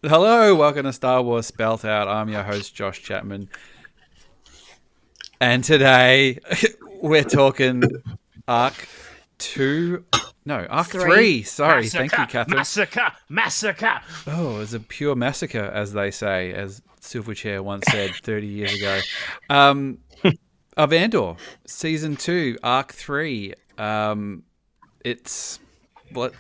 Hello, welcome to Star Wars Spelt Out. I'm your host, Josh Chapman. And today we're talking Arc 2. No, Arc 3. Sorry, Massacre, thank you, Catherine. Massacre. Oh, it was a pure massacre, as they say, as Silverchair once said 30 years ago. Of Andor, Season 2, Arc 3. It's... let's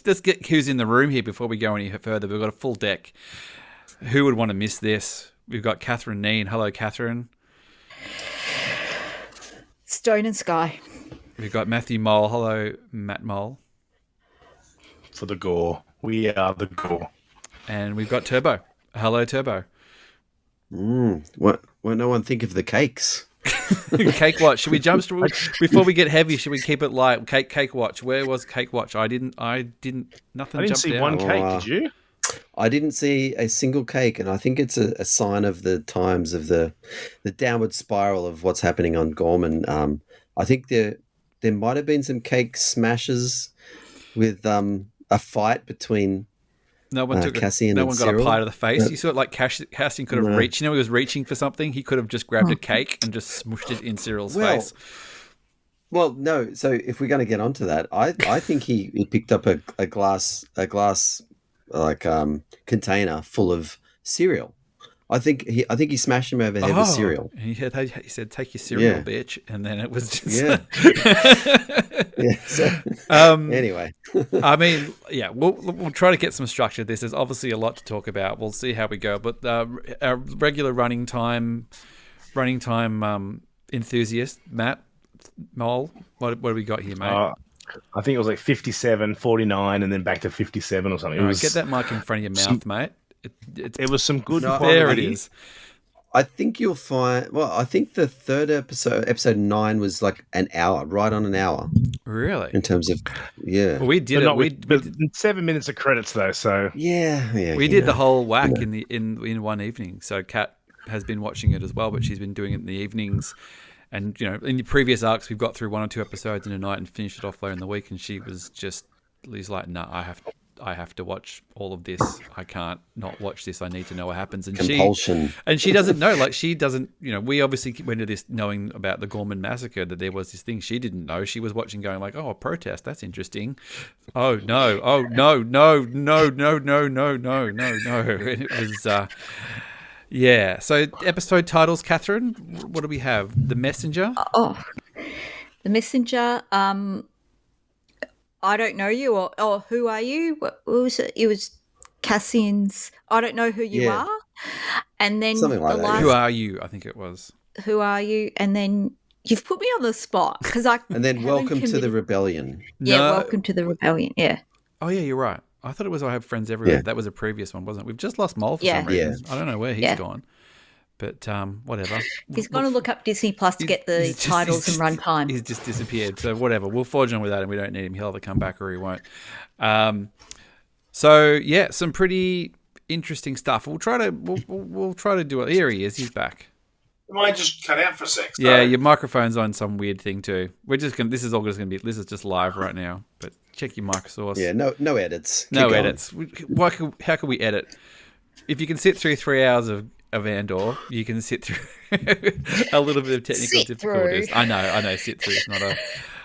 just get who's in the room here before we go any further. We've got a full deck. Who would want to miss this? We've got Catherine Kneen. Hello, Catherine. Stone and Sky. We've got Matthew Mohl. Hello, Matt Mohl. For the gore. We are the gore. And we've got Turbo. Hello, Turbo. What? Won't no one think of the cakes? Cakewatch. Should we jump through before we get heavy? Should we keep it light? Cakewatch. Where was Cakewatch? I didn't. Nothing. I didn't jumped see out. one cake. Did you? I didn't see a single cake, and I think it's a sign of the times of the downward spiral of what's happening on Gorman. I think there might have been some cake smashes with a fight between. No one took Cassian. No and one got Cyril. a pie to the face. You saw it like Cassian could have reached. You know, he was reaching for something. He could have just grabbed a cake and just smushed it in Cyril's face. Well, no. So if we're going to get onto that, I think he picked up a glass like container full of cereal. I think he smashed him over the head with cereal. He said, "Take your cereal, bitch," and then it was just Anyway, I mean, yeah, we'll try to get some structure. There's obviously a lot to talk about. We'll see how we go. But our regular running time enthusiast, Matt Mohl, what do we got here, mate? I think it was like 57, 49, and then back to 57 or something. Get that mic in front of your mouth, mate. It was some good. There it is. I think you'll find. Well, I think the third episode 9, was like an hour, right on an hour. Really? In terms of, yeah. Well, we did it. But 7 minutes of credits though, so yeah. We did the whole whack in one evening. So Kat has been watching it as well, but she's been doing it in the evenings. And you know, in the previous arcs, we've got through 1 or 2 episodes in a night and finished it off later in the week. And Lee's like, "No, I have to watch all of this. I can't not watch this. I need to know what happens." And compulsion. She doesn't know. Like, she doesn't. You know, we obviously went to this knowing about the Gorman massacre, that there was this thing. She didn't know. She was watching, going like, "Oh, a protest. That's interesting." Oh no! Oh no! No! No! No! No! No! No! No! And it was. Yeah. So episode titles, Catherine. What do we have? The Messenger. Oh, The Messenger. I don't know you, or who are you? What was it? It was Cassian's. I don't know who you are. And then something like that. last, Who are you? I think it was. Who are you? And then you've put me on the spot because I. And then welcome to the rebellion. Yeah, welcome to the rebellion. Yeah. Oh yeah, you're right. I thought it was I Have Friends Everywhere. Yeah. That was a previous one, wasn't it? We've just lost Mohl for some reason. I don't know where he's gone. But whatever. He's going to look up Disney Plus to get the titles and run time. He's just disappeared. So whatever. We'll forge on with that, and we don't need him. He'll either come back or he won't. So yeah, some pretty interesting stuff. We'll try to do it. Here he is. He's back. Might just cut out for a sec. Yeah, your microphone's on some weird thing too. We're just gonna. This is just live right now. But check your mic source. Yeah, no edits. No edits. How can we edit? If you can sit through 3 hours of Andor, you can sit through a little bit of technical difficulties. I know. Sit through is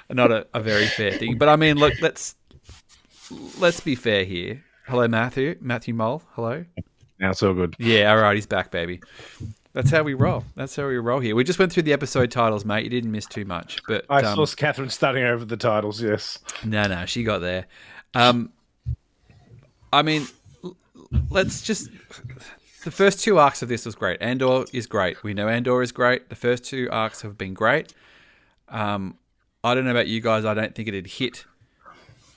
not a very fair thing. But I mean, look, let's be fair here. Hello, Matthew Mohl. Hello. Now it's all good. Yeah, all right, he's back, baby. That's how we roll. Here. We just went through the episode titles, mate. You didn't miss too much. But I saw Catherine studying over the titles. Yes. No, she got there. I mean, let's just. The first 2 arcs of this was great. Andor is great. We know Andor is great. The first 2 arcs have been great. I don't know about you guys. I don't think it had hit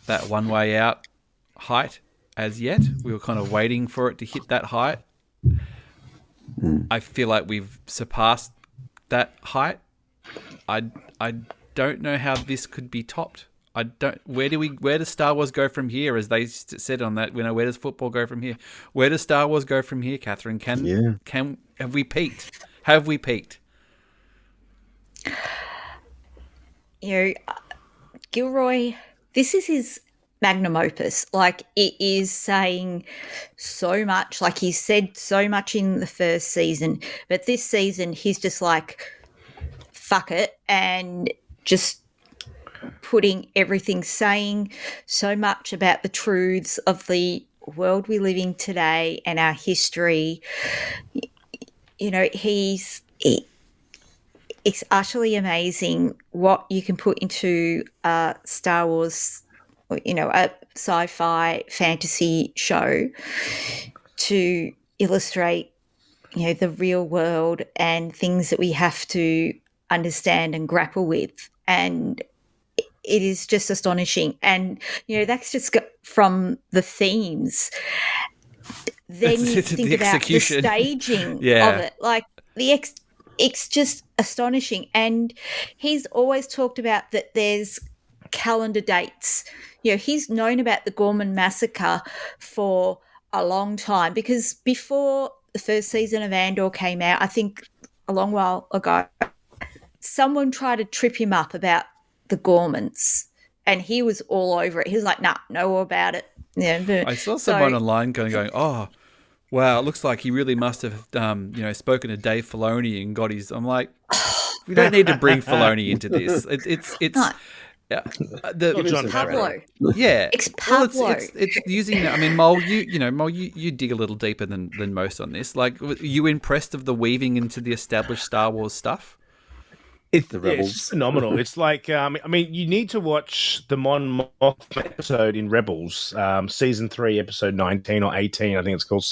that One Way Out height as yet. We were kind of waiting for it to hit that height. I feel like we've surpassed that height. I don't know how this could be topped. Where does Star Wars go from here? As they said on that, where does football go from here? Where does Star Wars go from here, Catherine? Have we peaked? Have we peaked? You know, Gilroy, this is his magnum opus. Like, it is saying so much. Like, he said so much in the first season, but this season he's just like, fuck it, and just putting everything, saying so much about the truths of the world we live in today and our history. You know, it's utterly amazing what you can put into a Star Wars, you know, a sci-fi fantasy show to illustrate, you know, the real world and things that we have to understand and grapple with. And it is just astonishing. And, you know, that's just from the themes. Then you think the about the execution. staging of Yeah. it. Like, it's just astonishing. And he's always talked about that there's calendar dates. You know, he's known about the Gorman massacre for a long time, because before the first season of Andor came out, I think a long while ago, someone tried to trip him up about the Gormans, and he was all over it. He was like, nah, know all about it. Yeah, I saw someone online going, oh, wow, it looks like he really must have, spoken to Dave Filoni and got his. I'm like, we don't need to bring Filoni into this. It's No. John Pablo. yeah, It's Pablo. It's using. I mean, Mohl, you dig a little deeper than most on this. Like, were you impressed of the weaving into the established Star Wars stuff? It's The Rebels. it's phenomenal. It's like, I mean, you need to watch the Mon Mothma episode in Rebels, season 3, episode 19 or 18. I think it's called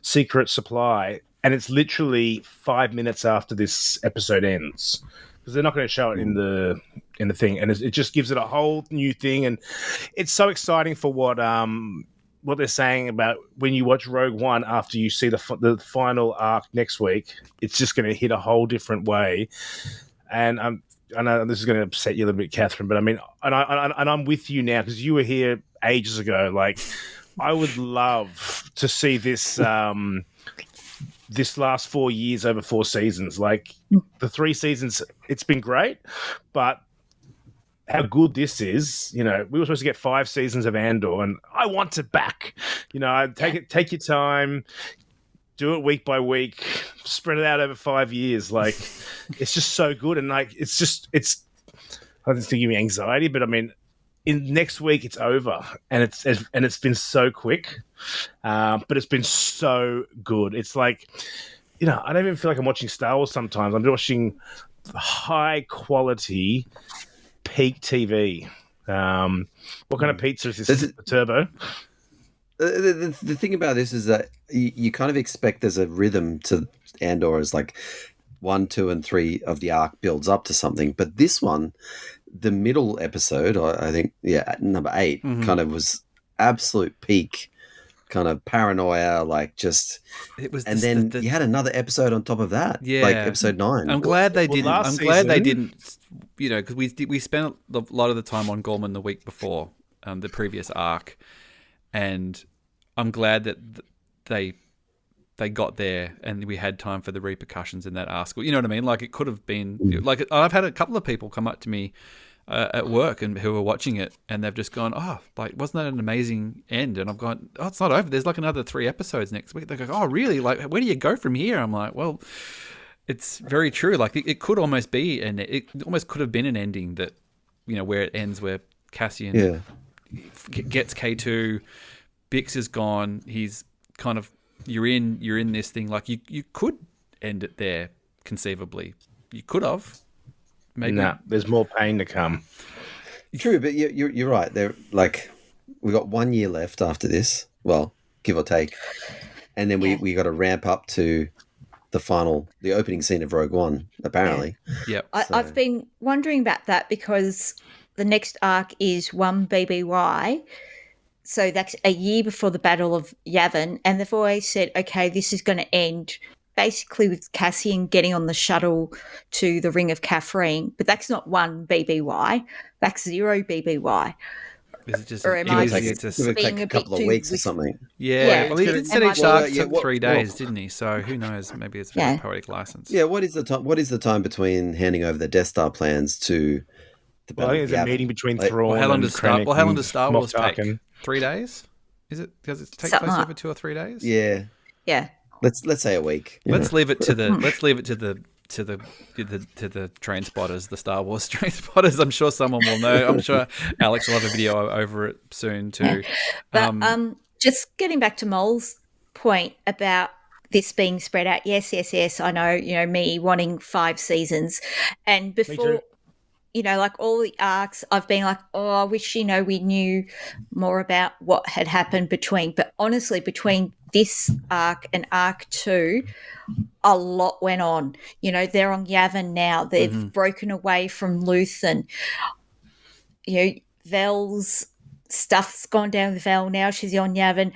Secret Supply, and it's literally 5 minutes after this episode ends, because they're not going to show it in the thing, and it just gives it a whole new thing, and it's so exciting for what they're saying about when you watch Rogue One after you see the final arc next week. It's just going to hit a whole different way. And I know this is going to upset you a little bit, Catherine, but I mean, and I'm with you now, because you were here ages ago. Like, I would love to see this this last 4 years over 4 seasons. Like, the 3 seasons, it's been great, but how good this is. You know, we were supposed to get 5 seasons of Andor, and I want it back. You know, take your time. Do it week by week, spread it out over 5 years. Like, it's just so good. And like, it's I don't think give me anxiety, but I mean, in next week it's over, and it's been so quick, but it's been so good. It's like, you know, I don't even feel like I'm watching Star Wars sometimes. I'm watching high quality peak TV. What kind of pizza is this? Turbo? The thing about this is that you kind of expect there's a rhythm to Andor, as like 1, 2, and 3 of the arc builds up to something. But this one, the middle episode, I think, number 8, kind of was absolute peak kind of paranoia, like just. It was, and then you had another episode on top of that, like episode 9. I'm glad they didn't. I'm glad they season- didn't. You know, because we spent a lot of the time on Gorman the week before, the previous arc. And I'm glad that they got there and we had time for the repercussions in that arc. You know what I mean? Like, it could have been like, I've had a couple of people come up to me at work and who are watching it, and they've just gone, oh, like, wasn't that an amazing end? And I've gone, oh, it's not over. There's like another 3 episodes next week. They go, oh, really? Like, where do you go from here? I'm like, well, it's very true. Like, it could almost be, and it almost could have been an ending that, you know, where it ends, where Cassian gets K2, Bix is gone. He's kind of, you're in this thing. Like, you could end it there conceivably. You could have. Maybe. No, there's more pain to come. True, but you're right. They're like, we got 1 year left after this. Well, give or take, and then we got to ramp up to the opening scene of Rogue One. Apparently, Yep. I've been wondering about that, because the next arc is 1 BBY. So that's a year before the Battle of Yavin. And they've always said, okay, this is going to end basically with Cassian getting on the shuttle to the Ring of Catherine. But that's not 1 BBY. That's 0 BBY. Is it just Or am I easier just to... it would take being a a couple bit of too weeks or with- something. Yeah, well, he did say Am I- each arc Well, took 3 days, didn't he? So who knows? Maybe it's a poetic license. Yeah, what is the time? What is the time between handing over the Death Star plans to The Well, I think there's a meeting between Like, Thrawn How long and does Star Krennic Wars and Moff take? Tarkin. 3 days? Is it? Does it take Something place like- over 2 or 3 days? Yeah. Yeah. Let's say a week. you Let's know. leave it to the train spotters, the Star Wars train spotters. I'm sure someone will know. I'm sure Alex will have a video over it soon too. But just getting back to Mohl's point about this being spread out. Yes. I know, me wanting 5 seasons. And before, like all the arcs, I've been like, oh, I wish, we knew more about what had happened between. But honestly, between this arc and arc 2, a lot went on. They're on Yavin now. They've broken away from Luthen. Vel's stuff's gone down with Vel now. She's on Yavin.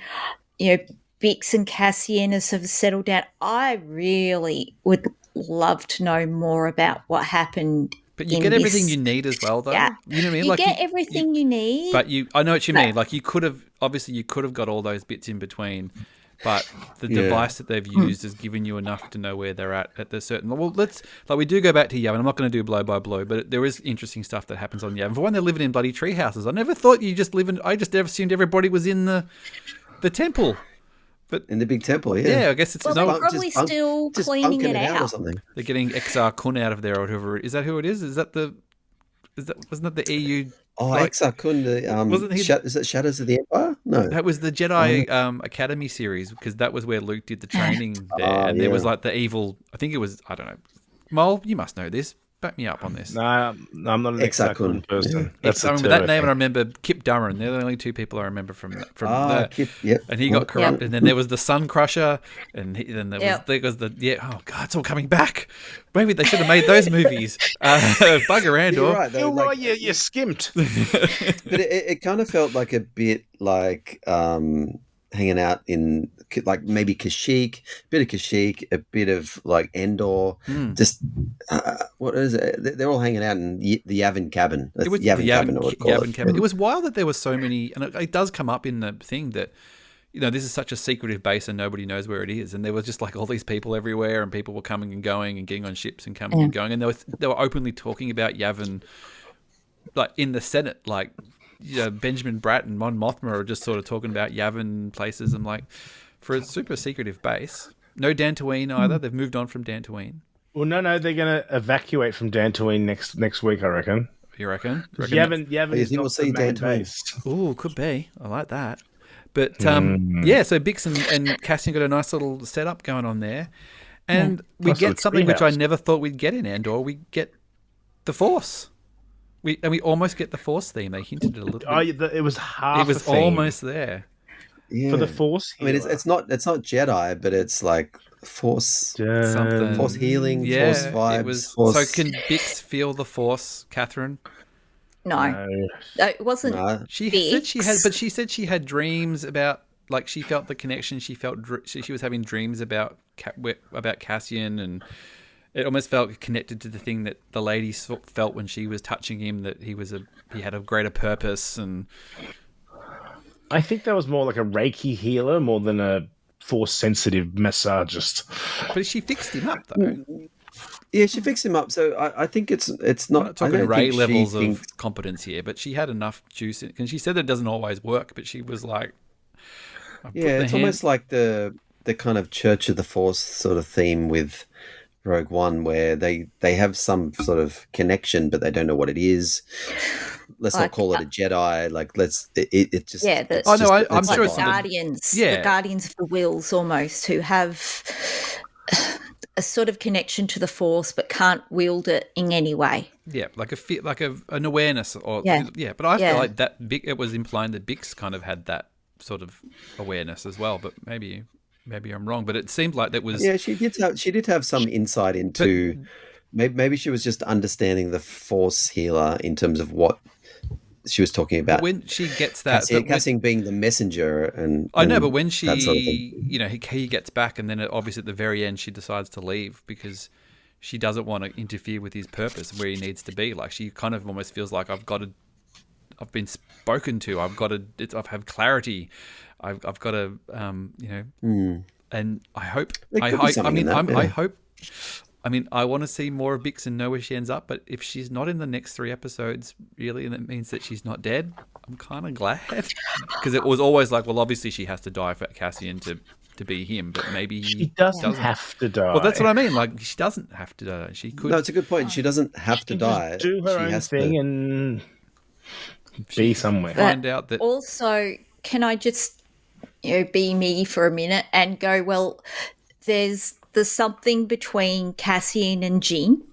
Bix and Cassian have sort of settled down. I really would love to know more about what happened. But you get everything you need as well, though. Yeah. You know what I mean? You get everything you need. But I know what you mean. Like you could have got all those bits in between, but the device that they've used has given you enough to know where they're at the certain. Well, we do go back to Yavin. I'm not going to do blow by blow, but there is interesting stuff that happens on Yavin. For one, they're living in bloody tree houses. I never thought you just live in. I just never assumed everybody was in the temple. But in the big temple, yeah. Yeah, I guess it's they're probably still cleaning it out or something. They're getting Exar Kun out of there or whatever. Is that who it is? Wasn't that the EU? Oh, like, Exar Kun, wasn't he- is it Shadows of the Empire? No. That was the Jedi Academy series because that was where Luke did the training there, and there was like the evil. I think it was. I don't know. Mohl, you must know this. Back me up on this. No, I'm not an Exar Kun person. I remember that name, and I remember Kip Durran. They're the only 2 people I remember from that. Kip, yep. And he got corrupted. And then there was the Sun Crusher, and then there was the oh god, it's all coming back. Maybe they should have made those movies. Bugger Andor. You're right. You're right. You skimped. But it kind of felt like a bit like hanging out in like maybe Kashyyyk, a bit of like Andor. Just what is it? They're all hanging out in the Yavin cabin. It was Yavin cabin, or what Yavin cabin. It was wild that there were so many, and it does come up in the thing that this is such a secretive base and nobody knows where it is. And there was just like all these people everywhere, and people were coming and going and getting on ships and coming and going, and they were openly talking about Yavin, like in the Senate, like. Benjamin Bratt and Mon Mothma are just sort of talking about Yavin places. I'm like, for a super secretive base, no Dantooine either. They've moved on from Dantooine. Well, no, they're going to evacuate from Dantooine next week, I reckon. You reckon? Yavin is not the main base. Ooh, could be. I like that. But yeah, so Bix and Cassian got a nice little setup going on there, and we get something which I never thought we'd get in Andor. We get the Force. We almost get the Force theme. They hinted it a little bit. Oh, it was half. It was almost there. Yeah. For the Force. I mean, it's not Jedi, but it's like Force something. Force healing, Yeah, Force vibes. it was. Force... So can Bix feel the Force, Catherine? No, it wasn't. No. She said she had dreams about, like, she felt the connection. She felt she was having dreams about Cassian, and it almost felt connected to the thing that the lady felt when she was touching him, that he had a greater purpose. And I think that was more like a Reiki healer more than a Force sensitive massagist. But she fixed him up though. Yeah, she fixed him up. So I think it's not. I'm not talking Ray levels of competence here, but she had enough juice in it. And she said that it doesn't always work, but she was like, it's almost like the kind of Church of the Force sort of theme with Rogue One, where they have some sort of connection, but they don't know what it is. Let's not call it a Jedi. Like it just. Yeah, I'm sure it's Guardians. Yeah, the Guardians of the Wills almost, who have a sort of connection to the Force, but can't wield it in any way. Yeah, like an awareness, or yeah. But I feel like that it was implying that Bix kind of had that sort of awareness as well. But maybe I'm wrong. But it seemed like that was. Yeah, she did have some insight into. Maybe she was just understanding the Force healer in terms of what she was talking about. When she gets that, Cassian being the messenger, and I know, but when she, that sort of thing. he gets back, and then obviously at the very end she decides to leave because she doesn't want to interfere with his purpose where he needs to be. Like, she kind of almost feels like I've been spoken to. I've have clarity. I've got to, and I hope. I hope. I mean, I want to see more of Bix and know where she ends up, but if she's not in the next 3 episodes, really, and that means that she's not dead, I'm kind of glad. Because it was always like, well, obviously she has to die for Cassian to be him, but maybe She doesn't have to die. Well, that's what I mean. Like, she doesn't have to die. She could. No, it's a good point. She doesn't have to die. Just do her She own has thing to... and be somewhere. Find out that. Also, can I just be me for a minute and go, well, there's something between Cassian and Jin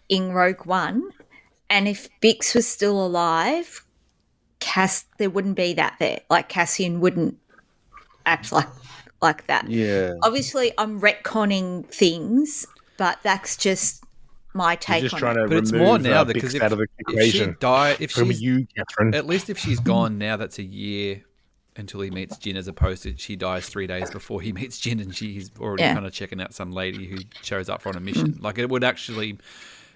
in Rogue One, and if Bix was still alive, there wouldn't be that there. Like, Cassian wouldn't act like that. Yeah. Obviously, I'm retconning things, but that's just my take You're just on trying it. to But it's remove more now Bix because out of the if she equation. she's you, Catherine. at least if she's gone now, that's a year until he meets Jin, as opposed to she dies 3 days before he meets Jin, and she's already kind of checking out some lady who shows up on a mission. Like, it would actually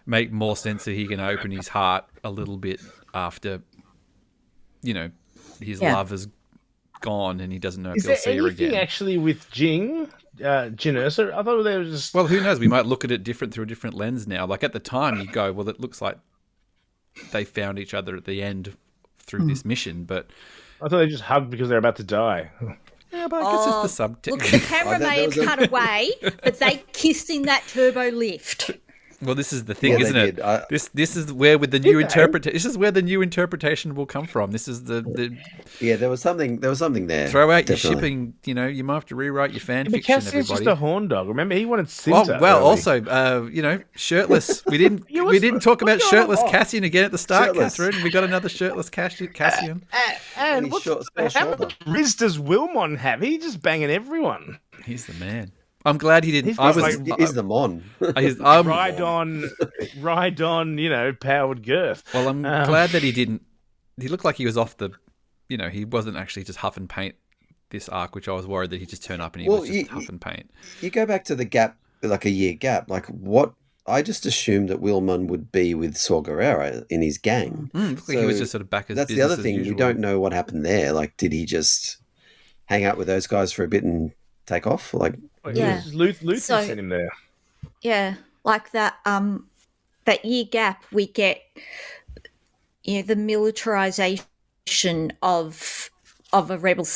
make more sense that he can open his heart a little bit after, his love is gone and he doesn't know if Is he'll there see her anything again. actually with Jin Erso? I thought they were just... Well, who knows? We might look at it different through a different lens now. Like, at the time, you go, well, it looks like they found each other at the end through this mission, but I thought they just hugged because they're about to die. yeah, but I guess it's the Look, subtext. the camera that may have was a- cut away, but they kissed in that turbo lift. Well, this is the thing, Yeah, they isn't it? did. This is where with the new they? interpretation. This is where the new interpretation will come from. This is the Yeah, there was something there. throw out your definitely. shipping. You might have to rewrite your fan But fiction. Cassian's just Everybody. a horn dog. Remember, he wanted Oh Cinta. well, early. also, shirtless. We didn't You we was- didn't talk about what's going shirtless on? Cassian again at the start, Shirtless. Catherine. We got another shirtless Cassian. And he's what's short, spare how shoulder. much Riz does Wilmon have? He's just banging everyone. He's the man. I'm glad he didn't. He's I got, was. like, He's the Mon. I'm, Ride on, powered girth. well, I'm glad that he didn't. He looked like he was off the. He wasn't actually just huff and paint this arc, which I was worried that he'd just turn up and he was just huff and paint. You go back to the gap, like a year gap. Like what? I just assumed that Wilmon would be with Saw Gerrera in his gang. Looked like he was So just sort of back as That's the business other as thing. usual. We don't know what happened there. Like, did he just hang out with those guys for a bit and take off? Like, Yeah. Luther So- sent him there. Yeah, like that. That year gap, we get, the militarization of a rebel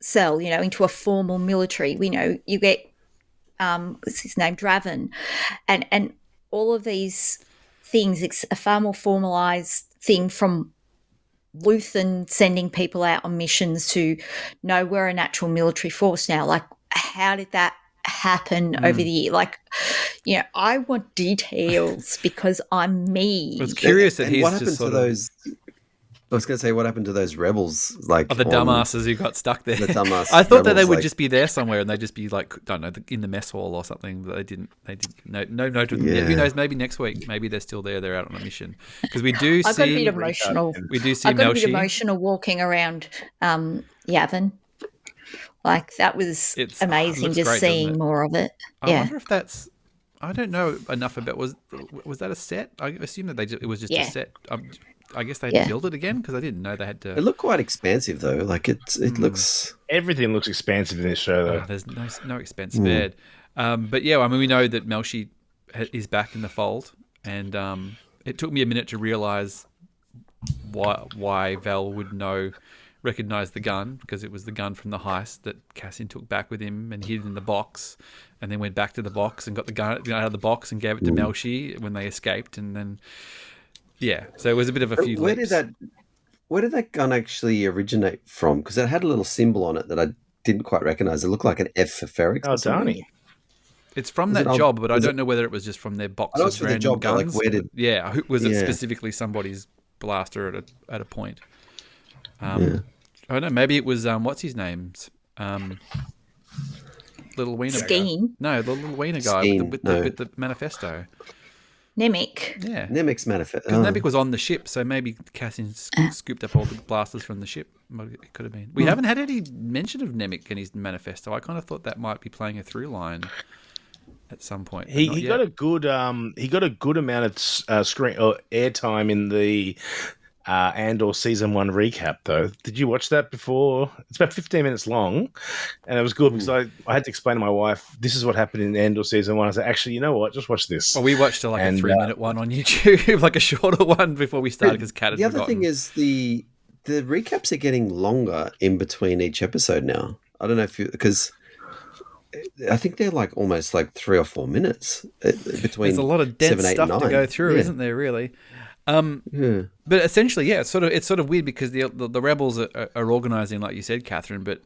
cell, into a formal military. We know you get, what's his name, Draven, and all of these things. It's a far more formalized thing from Luthen sending people out on missions to know we're a natural military force now. Like, how did that happen over the year? Like, I want details because I'm me. I was curious that and he's what just happened sort to of those? I was going to say, what happened to those rebels? Like the dumbasses who got stuck there. The dumbass I thought that they rebels, would like- just be there somewhere and they'd just be like, don't know, in the mess hall or something. But they didn't. No. Yeah. Who knows? Maybe next week. Maybe they're still there. They're out on a mission because we do I got a see. bit emotional. We do see I got a bit Melshi. emotional walking around Yavin. Like, that was It's- amazing, looks just great, doesn't seeing it? more of it. I Yeah. wonder if that's. I don't know enough about. Was that a set? I assume that it was just Yeah. a set. I guess they had Yeah. to build it again because I didn't know they had to. It looked quite expansive though. Like it looks. Everything looks expansive in this show, though. There's no expense spared. But yeah, I mean, we know that Melshi is back in the fold, and it took me a minute to realize why Val would recognize the gun, because it was the gun from the heist that Cassian took back with him and hid in the box, and then went back to the box and got the gun out of the box and gave it to Melshi when they escaped, and then so it was a bit of a few Where leaps. did that gun actually originate from? Because it had a little symbol on it that I didn't quite recognize. It looked like an F for Ferrix. Oh, or something. Donnie. It's from Was that it old- job, but I was don't know whether it was just from their box I know of it's from the random job, but, like, guns. where Was it Yeah. specifically somebody's blaster at a point? I don't know. Maybe it was what's his name's little wiener guy. Skeen. No, the little wiener guy Skeen, with no. the manifesto. Nemec. Yeah, Nemec's manifest. because Nemec was on the ship, so maybe Cassian scooped up all the blasters from the ship. It could have been. We haven't had any mention of Nemec in his manifesto. I kind of thought that might be playing a through line at some point. but not He yet. got a good amount of screen or airtime in the Andor season 1 recap, though. Did you watch that before? It's about 15 minutes long, and it was good because I had to explain to my wife, this is what happened in Andor season 1. I said, actually, you know what? Just watch this. Well, we watched a 3-minute one on YouTube, like a shorter one before we started because Kat had The other forgotten. thing is the recaps are getting longer in between each episode now. I don't know if because I think they're like almost like 3 or 4 minutes between. There's a lot of dense 7, 8, stuff and 9. to go through, isn't there? Really. But essentially, it's sort of weird because the rebels are organizing, like you said, Catherine. But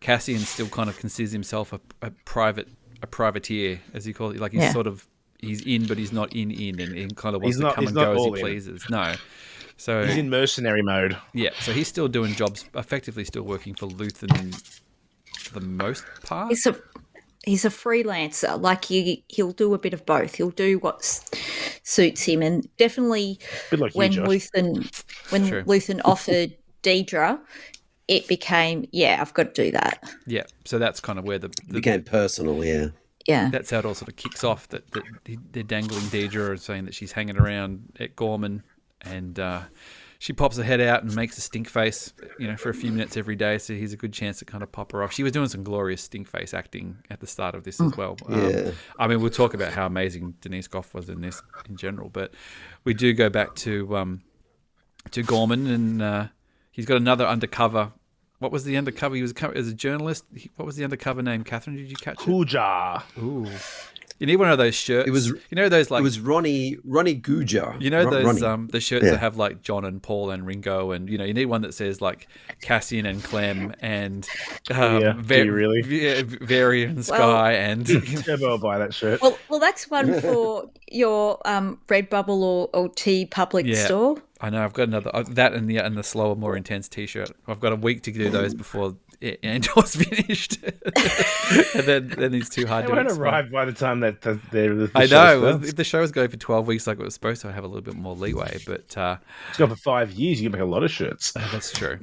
Cassian still kind of considers himself a privateer, as he calls it. Like he's in, but he's not in, and kind of wants to come and go as he pleases. No. So he's in mercenary mode. Yeah, so he's still doing jobs, effectively still working for Luthen for the most part. He's a freelancer. Like he'll do a bit of both. He'll do what suits him, and definitely when Luthen offered Deidre, it became I've got to do that. Yeah, so that's kind of where the became personal. Yeah, that's how it all sort of kicks off. That they're dangling Deidre and saying that she's hanging around at Gorman. And she pops her head out and makes a stink face, for a few minutes every day. So here's a good chance to kind of pop her off. She was doing some glorious stink face acting at the start of this as well. I mean, we'll talk about how amazing Denise Gough was in this in general, but we do go back to Gorman, and he's got another undercover. What was the undercover? He was as a journalist. What was the undercover name? Catherine, did you catch it? Kuja. Ooh. You need one of those shirts. It was, those like. It was Ronnie Guja. Those the shirts that have like John and Paul and Ringo, and you need one that says like Cassian and Clem and Vari and Sky and. I'll buy that shirt. Well, that's one for your Redbubble or T Public store. I know. I've got another that and the slower, more intense T-shirt. I've got a week to do those before Andor's finished, and then it's too hard. They won't arrive by the time that the I know. If the show's going for 12 weeks like it was supposed to, I have a little bit more leeway. But it's gone for 5 years. You can make a lot of shirts. That's true.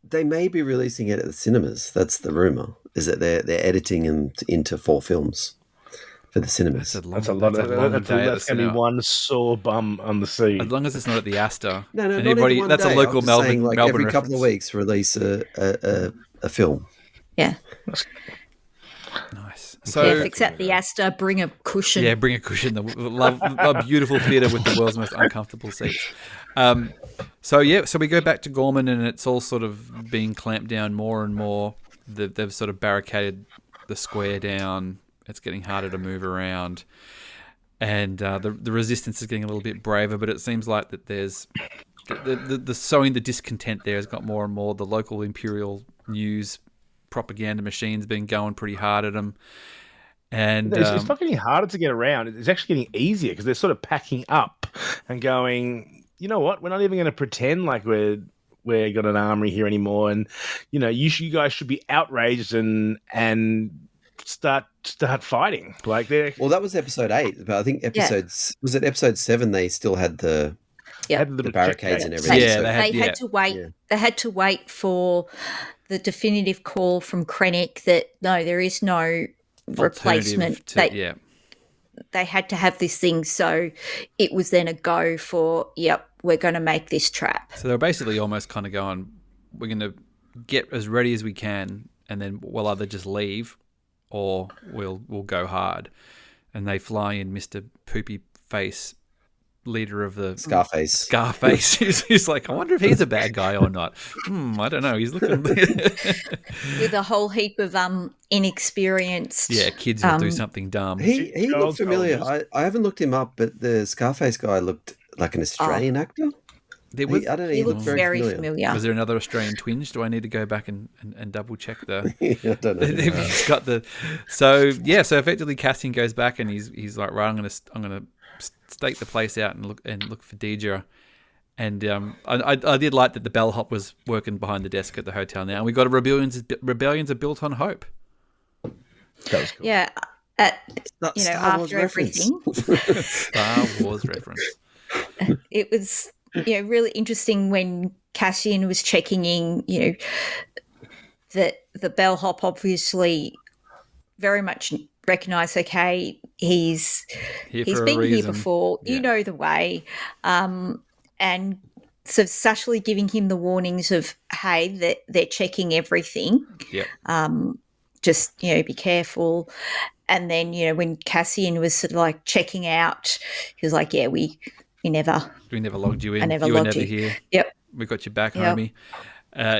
They may be releasing it at the cinemas. That's the rumor. Is that they're editing them into 4 films for the cinemas. That's a lot. That's going to be one sore bum on the seat. As long as it's not at the Astor. No, not every one that's day. A local Melbourne. Like Melbourne every couple of weeks, release a film. Yeah. Nice. So if it's at the Astor, bring a cushion. Yeah, bring a cushion. A beautiful theatre with the world's most uncomfortable seats. So we go back to Gorman, and it's all sort of being clamped down more and more. They've sort of barricaded the square down. It's getting harder to move around, and the resistance is getting a little bit braver. But it seems like that there's the sowing the discontent there has got more and more. The local Imperial news propaganda machine's been going pretty hard at them, and it's not getting harder to get around. It's actually getting easier because they're sort of packing up and going, you know what? We're not even going to pretend like we've got an armory here anymore, and you guys should be outraged and start fighting. Like well, that was episode 8, but I think was it episode 7? They still had the barricades and everything. They had to wait. Yeah. They had to wait for the definitive call from Krennic that no, there is no replacement. They had to have this thing, so it was then a go for we're going to make this trap. So they're basically almost kind of going, we're going to get as ready as we can, and then we'll either just leave or we'll go hard. And they fly in Mr. Poopy Face, leader of the Scarface. He's like, I wonder if he's a bad guy or not. I don't know. He's looking with a whole heap of inexperienced. Yeah, kids will do something dumb. He looked familiar. I haven't looked him up, but the Scarface guy looked like an Australian actor. I don't know. He looked very familiar. Was there another Australian twinge? Do I need to go back and double check the? I don't know. He's got the. So effectively, Cassian goes back and he's like, right, I'm gonna stake the place out and look for Deidre. And I did like that the bellhop was working behind the desk at the hotel now, and we got a rebellions are built on hope. That was cool. Yeah, after everything. Star Wars reference. It was really interesting when Cassian was checking in. That the bellhop obviously very much recognised. Okay, he's been here before. Yeah. You know the way, and so subtly giving him the warnings of, hey, they're checking everything. Yep. Just, be careful. And then, when Cassian was sort of like checking out, he was like, yeah, we never logged you in. I never You were logged never you. here. Yep. We got you back, Yep. homie.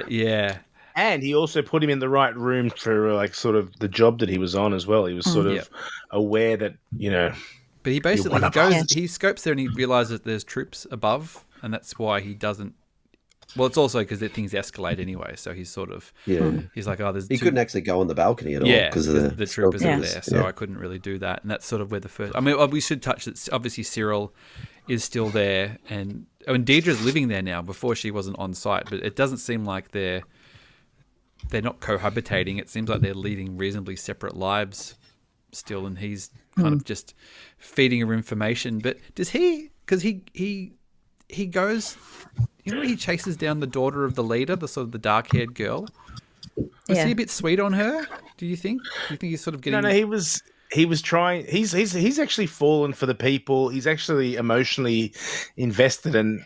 Yeah. And he also put him in the right room for like sort of the job that he was on as well. He was sort of Yep. aware that, But he basically one goes, of us. he scopes there and he realizes that there's troops above, and that's why he doesn't. Well, it's also because things escalate anyway, so he's sort of, he's like, oh, there's He two. couldn't actually go on the balcony at all Yeah, because of the troopers are soldiers. there, so I couldn't really do that. And that's sort of where the first. I mean, we should touch that. Obviously, Cyril is still there, and Deidre's living there now. Before she wasn't on site, but it doesn't seem like they're not cohabitating. It seems like they're leading reasonably separate lives still, and he's kind of just feeding her information. But does he? Because he goes. He chases down the daughter of the leader, the sort of the dark-haired girl. Was he a bit sweet on her? Do you think? Do you think he's sort of getting? No, he was trying. He's actually fallen for the people. He's actually emotionally invested, and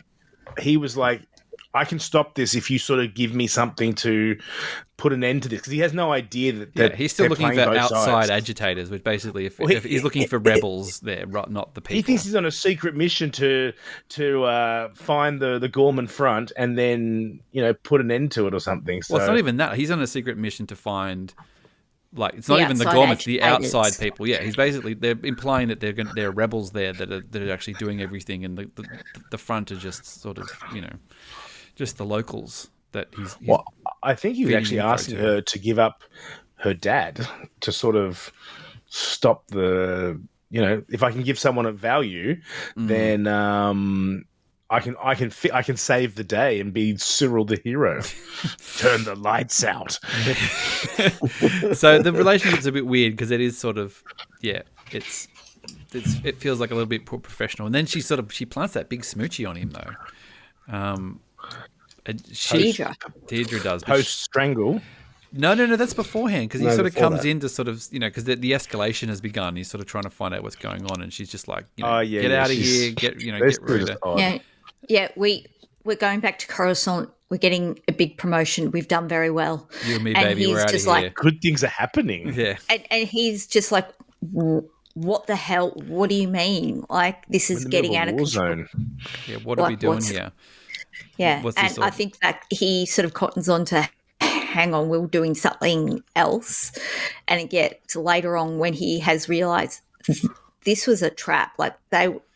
he was like, I can stop this if you sort of give me something to put an end to this, because he has no idea that he's still they're looking playing for both outside sides. agitators, which basically, if he's he- looking for rebels there, not the people. He thinks he's on a secret mission to find the Gorman front and then put an end to it or something. So Well, it's not even that. He's on a secret mission to find, like, it's not The even the outside Gorman, it's the agitators. outside people. Yeah, they're implying that there are rebels there that are actually doing everything, and the front are just sort of, just the locals that he's Well, I think he was feeding actually info asking to. her to give up her dad to sort of stop the. If I can give someone a value, then I can save the day and be Cyril the hero. Turn the lights out. So the relationship's a bit weird because it is sort of, it feels like a little bit professional. And then she plants that big smoochie on him though. And Deirdre does. but Post strangle. No, that's beforehand because he No, sort of before comes that. in to sort of, because the escalation has begun. He's sort of trying to find out what's going on, and she's just like, Oh, yeah, get yeah, out of she's- here, get This rid is of. odd. Yeah, we're going back to Coruscant. We're getting a big promotion. We've done very well. You and me, And baby, we're he's out of just here. like- Good things are happening. Yeah, And he's just like, what the hell? What do you mean? Like, this In is the getting middle out of of war control. zone. yeah. What are we What- doing what's- here? Yeah, What's and this I all- think that he sort of cottons on to, hang on, we're doing something else. And it gets later on when he has realised this was a trap. Like,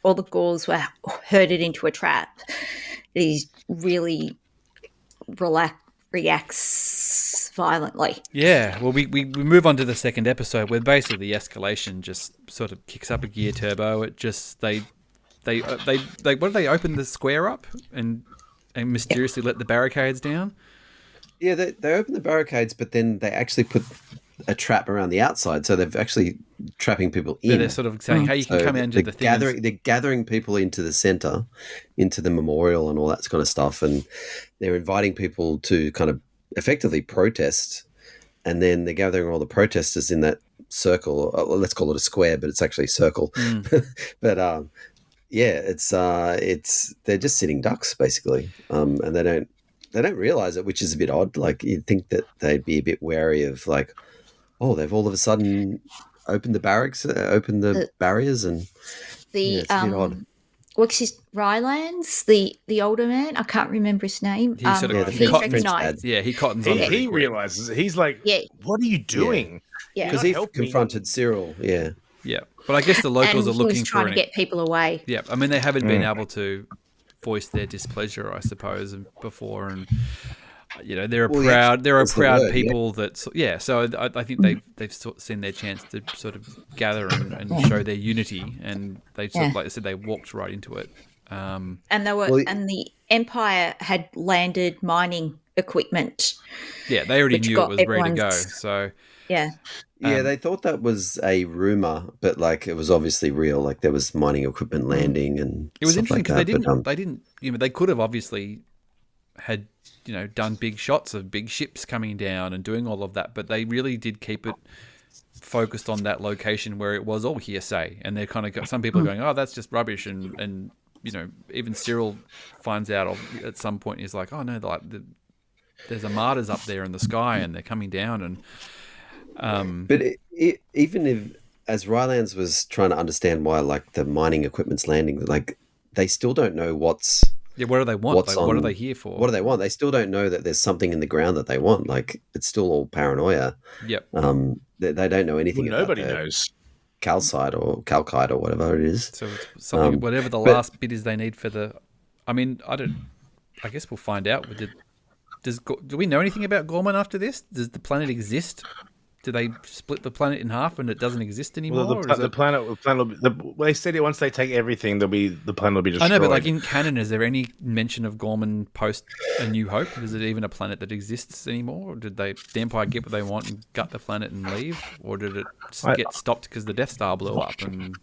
all the Gauls were herded into a trap. He really reacts violently. Yeah, well, we move on to the second episode where basically the escalation just sort of kicks up a gear turbo. It just they what do they open the square up and mysteriously let the barricades down? Yeah, they open the barricades, but then they actually put a trap around the outside, so they're actually trapping people in. Yeah, they're sort of saying, "Hey, you can So come out into the thing." and- they're gathering people into the center, into the memorial and all that kind of stuff, and they're inviting people to kind of effectively protest, and then they're gathering all the protesters in that circle. Or let's call it a square, but it's actually a circle. But yeah, it's they're just sitting ducks basically, and they don't realize it, which is a bit odd. Like, you'd think that they'd be a bit wary of, like, oh, they've all of a sudden opened the barracks, opened the barriers, and The it's a bit odd. what's his Rylands, the older man? I can't remember his name. He sort of- Yeah, the he French recognised. Yeah, he cottons on. pretty He quick. realizes, he's like, Yeah. what are you doing? Yeah. Because not he helping. confronted Cyril. Yeah, Yeah, but I guess the locals And are he looking was trying for to get people away. Yeah, I mean they haven't been able to voice their displeasure, I suppose, before, and they're a Well, yeah, proud, there are that's the proud word, yeah. people that, so I think they've seen their chance to sort of gather and show their unity, and they sort of, like I said, they walked right into it. And they were, Well, and the Empire had landed mining equipment. Yeah, they already Which knew it got was ready to go. everyone's- So Yeah, yeah. They thought that was a rumor, but like it was obviously real. Like there was mining equipment landing, and it was stuff interesting like because that. they didn't, they could have obviously had, done big shots of big ships coming down and doing all of that, but they really did keep it focused on that location where it was all hearsay, and they're kind of got some people going, oh, that's just rubbish, and even Cyril finds out at some point. He's like, oh no, there's armadas up there in the sky and they're coming down. And But even if, as Rylands was trying to understand why, like, the mining equipment's landing, like, they still don't know what's. yeah, what do they want? Like, what are they here for? What do they want? They still don't know that there's something in the ground that they want. Like, it's still all paranoia. Yep. They don't know anything Well, about nobody knows. calcite or calcite or whatever it is. So it's something, whatever the last bit is they need for the. I mean, I guess we'll find out. Do we know anything about Gorman after this? Does the planet exist? Do they split the planet in half and it doesn't exist anymore? Well, the planet will be, they said it once they take everything, the planet will be destroyed. I know, but like in canon, is there any mention of Gorman post A New Hope? Is it even a planet that exists anymore? Or did the Empire get what they want and gut the planet and leave? Or did it get stopped because the Death Star blew up? And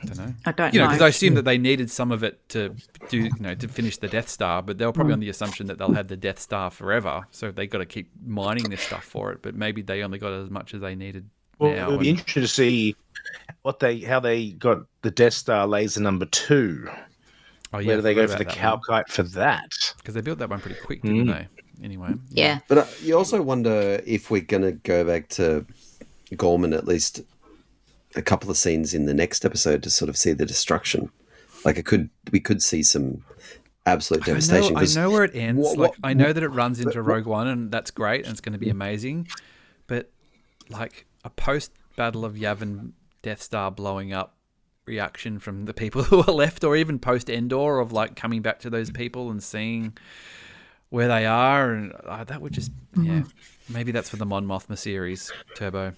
I don't know. I don't know. Because I assume that they needed some of it to do, to finish the Death Star, but they were probably on the assumption that they'll have the Death Star forever, so they got to keep mining this stuff for it. But maybe they only got as much as they needed. Well, now. it'll be interesting to see how they got the Death Star laser number 2. Oh, yeah, Where do they go for the that calcite for that? Because they built that one pretty quick, didn't they? Anyway. Yeah. But you also wonder if we're going to go back to Gorman at least a couple of scenes in the next episode to sort of see the destruction. Like we could see some absolute devastation. I know where it ends. I know that it runs into Rogue One, and that's great, and it's going to be amazing. But like a post Battle of Yavin Death Star blowing up reaction from the people who are left, or even post Andor of like coming back to those people and seeing where they are, and that would just maybe that's for the Mon Mothma series, Turbo.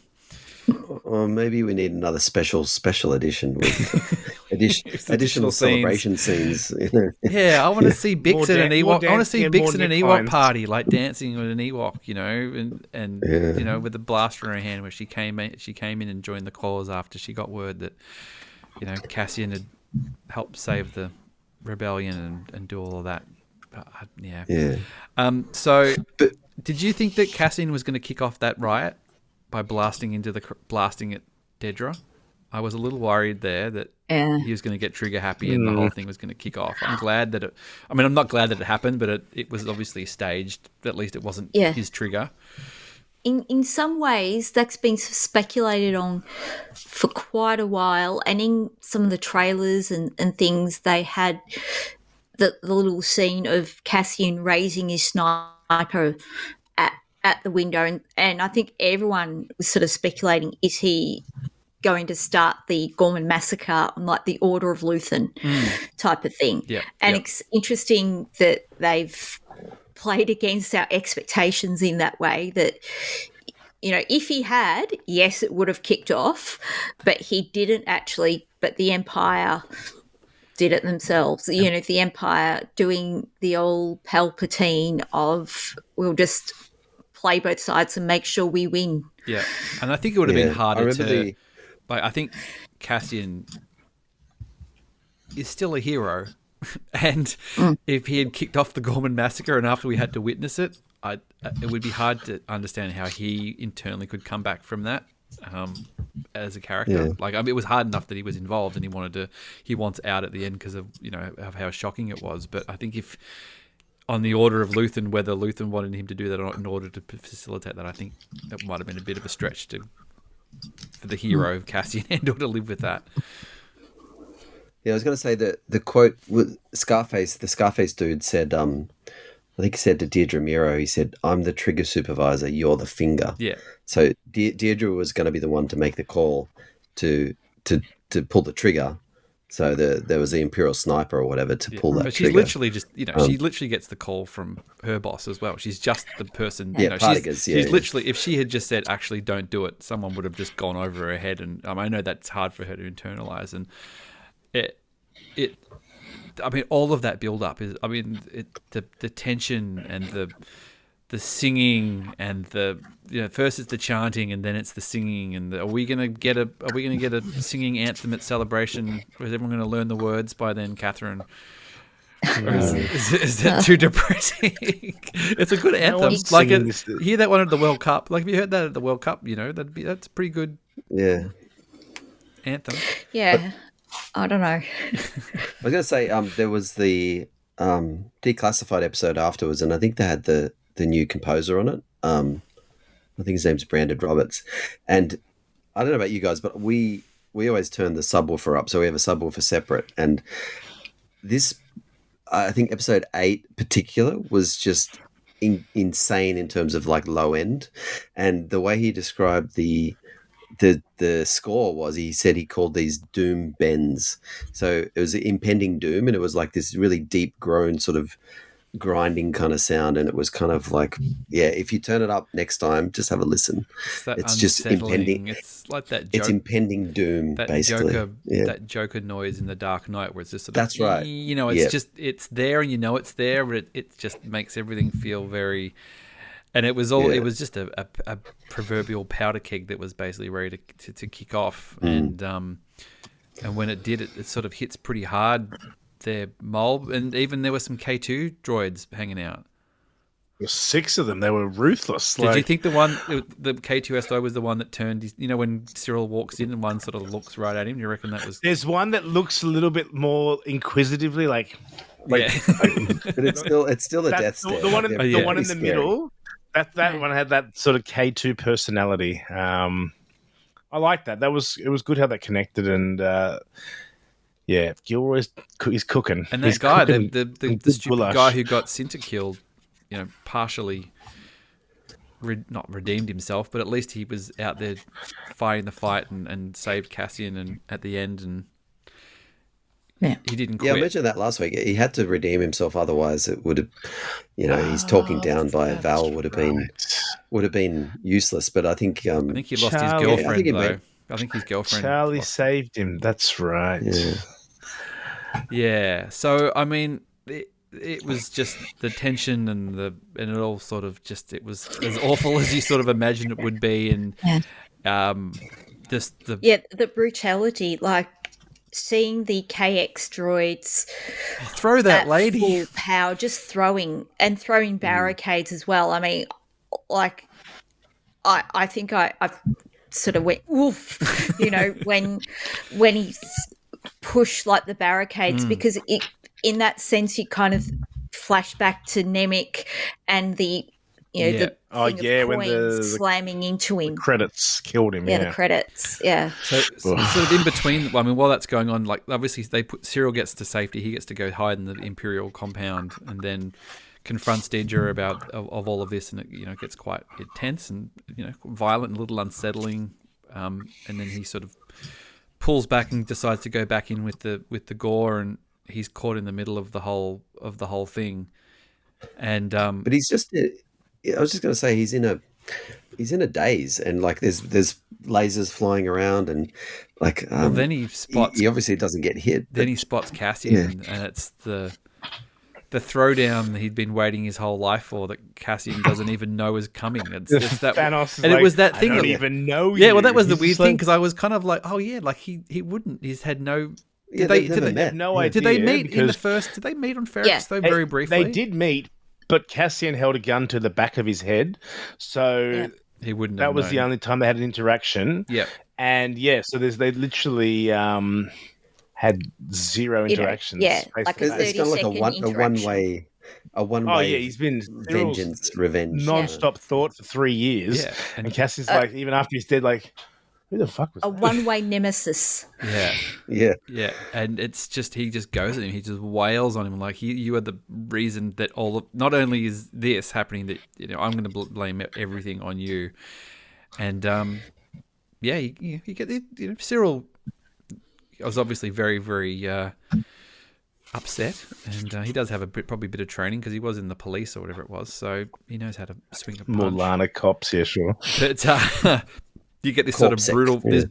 Or maybe we need another special edition with additional celebration scenes. Yeah, I want to see Bix at an Ewok. I want to see Bix at an Ewok party, like dancing with an Ewok, and with a blaster in her hand, where she came in and joined the cause after she got word that Cassian had helped save the rebellion and do all of that. Yeah. So, did you think that Cassian was going to kick off that riot by blasting at Dedra? I was a little worried there that he was going to get trigger happy and the whole thing was going to kick off. I'm glad that I'm not glad that it happened, but it was obviously staged. At least it wasn't his trigger. In some ways, that's been speculated on for quite a while, and in some of the trailers and things, they had the little scene of Cassian raising his sniper at the window, and I think everyone was sort of speculating, is he going to start the Gorman massacre on like the Order of Luthen type of thing? It's interesting that they've played against our expectations in that way, that if he had, yes, it would have kicked off, but he didn't actually, but the Empire did it themselves. The Empire doing the old Palpatine of, we'll just play both sides and make sure we win. Yeah, and I think it would have been harder to... I think Cassian is still a hero, and if he had kicked off the Gorman massacre and after we had to witness it, it would be hard to understand how he internally could come back from that as a character. It was hard enough that he was involved and he wants out at the end because of how shocking it was. But I think if on the Order of Luthen, whether Luthen wanted him to do that or not in order to facilitate that, I think that might have been a bit of a stretch for the hero of Cassian Andor to live with that. Yeah, I was going to say that the quote with Scarface, the Scarface dude said, I think he said to Deirdre Miro, he said, "I'm the trigger supervisor, you're the finger." Yeah. So Deirdre was going to be the one to make the call to pull the trigger. So there was the Imperial sniper or whatever to pull that but trigger. She's literally just, she literally gets the call from her boss as well. She's just the person, she's literally, if she had just said, actually don't do it, someone would have just gone over her head. And I know that's hard for her to internalize. And all of that build up is, the tension and the singing and first it's the chanting and then it's the singing, and are we gonna get a singing anthem at Celebration? Or is everyone gonna learn the words by then, Catherine? Is that too depressing? It's a good anthem. Hear that one at the World Cup. Like if you heard that at the World Cup, that's a pretty good anthem. Yeah. I don't know. I was going to say there was the declassified episode afterwards, and I think they had the new composer on it. I think his name's Brandon Roberts, and I don't know about you guys, but we always turn the subwoofer up, so we have a subwoofer separate. And this, I think, episode 8 particular was just insane in terms of like low end, and the way he described the score was, he said he called these doom bends. So it was impending doom, and it was like this really deep groan sort of grinding kind of sound, and it was kind of like, yeah, if you turn it up next time, just have a listen. It's just impending. It's like that. It's impending doom, that basically. That Joker noise in the Dark Knight, where it's just sort of, that's right. You know, it's just, it's there, and you know it's there, but it just makes everything feel very. And it was all. It was just a proverbial powder keg that was basically ready to kick off, and when it did, it sort of hits pretty hard there, Mohl, and even there were some K2 droids hanging out. There were 6 of them. They were ruthless. Did you think the K2SO was the one that turned? You know, when Cyril walks in and one sort of looks right at him. You reckon that was? There's one that looks a little bit more inquisitively like yeah. But it's still a death stare. The one in the scary. middle. That one had that sort of K2 personality. I like that. It was good how that connected, and Gilroy's he's cooking. And that he's guy, cooking the stupid guy who got Cinta killed, you know, partially not redeemed himself, but at least he was out there fighting the fight and saved Cassian, and at the end, and he didn't quit. Yeah, I mentioned that last week. He had to redeem himself, otherwise it would have, you know, he's talking down by Val would have been useless. But I think he lost his girlfriend though. I think his girlfriend. Charlie saved him. That's right. Yeah. So I mean, it was just the tension and it all sort of just, it was as awful as you sort of imagined it would be, and just the brutality, like seeing the KX droids throw that lady full power, just throwing barricades as well. I mean, like I think I've sort of went oof, you know, when he pushed like the barricades, because it, in that sense, you kind of flash back to Nemec and the, you know, the thing of when coins slamming into him. The credits killed him. The credits. So sort of in between. I mean, while that's going on, like obviously Cyril gets to safety. He gets to go hide in the Imperial compound, and then confronts Danger about of all of this, and it, you know, gets quite intense and, you know, violent and a little unsettling. And then he sort of pulls back and decides to go back in with the gore, and he's caught in the middle of the whole thing. And but he's just. I was just going to say he's in a daze, and like there's lasers flying around, and like then he spots. He obviously doesn't get hit. Then he spots Cassian, and it's the throwdown he'd been waiting his whole life for, that Cassian doesn't even know is coming. It's that, Thanos, and it was that thing. I don't even know. Yeah, well, that was the weird thing, because I was kind of like, oh yeah, like he wouldn't. He's had no. Did they met? No idea. Did they meet in the first? Did they meet on Ferrix though? Very briefly. They did meet, but Cassian held a gun to the back of his head, so he wouldn't. That was the only time they had an interaction. Yeah, and so they literally had zero interactions. Like a 30 it's kind of like a one way. Oh yeah, he's been vengeance, revenge, non-stop thought for 3 years. Yeah, and Cassian's like, even after he's dead, like, who the fuck was a that? one-way nemesis? Yeah, and it's just, he just goes at him. He just wails on him like, you are the reason that all of, not only is this happening, that, you know, I'm going to blame everything on you. And you get the, you know, Cyril was obviously very, very upset, and he does have probably a bit of training, because he was in the police or whatever it was, so he knows how to swing a punch. Molana cops, yeah, sure. But you get this sort of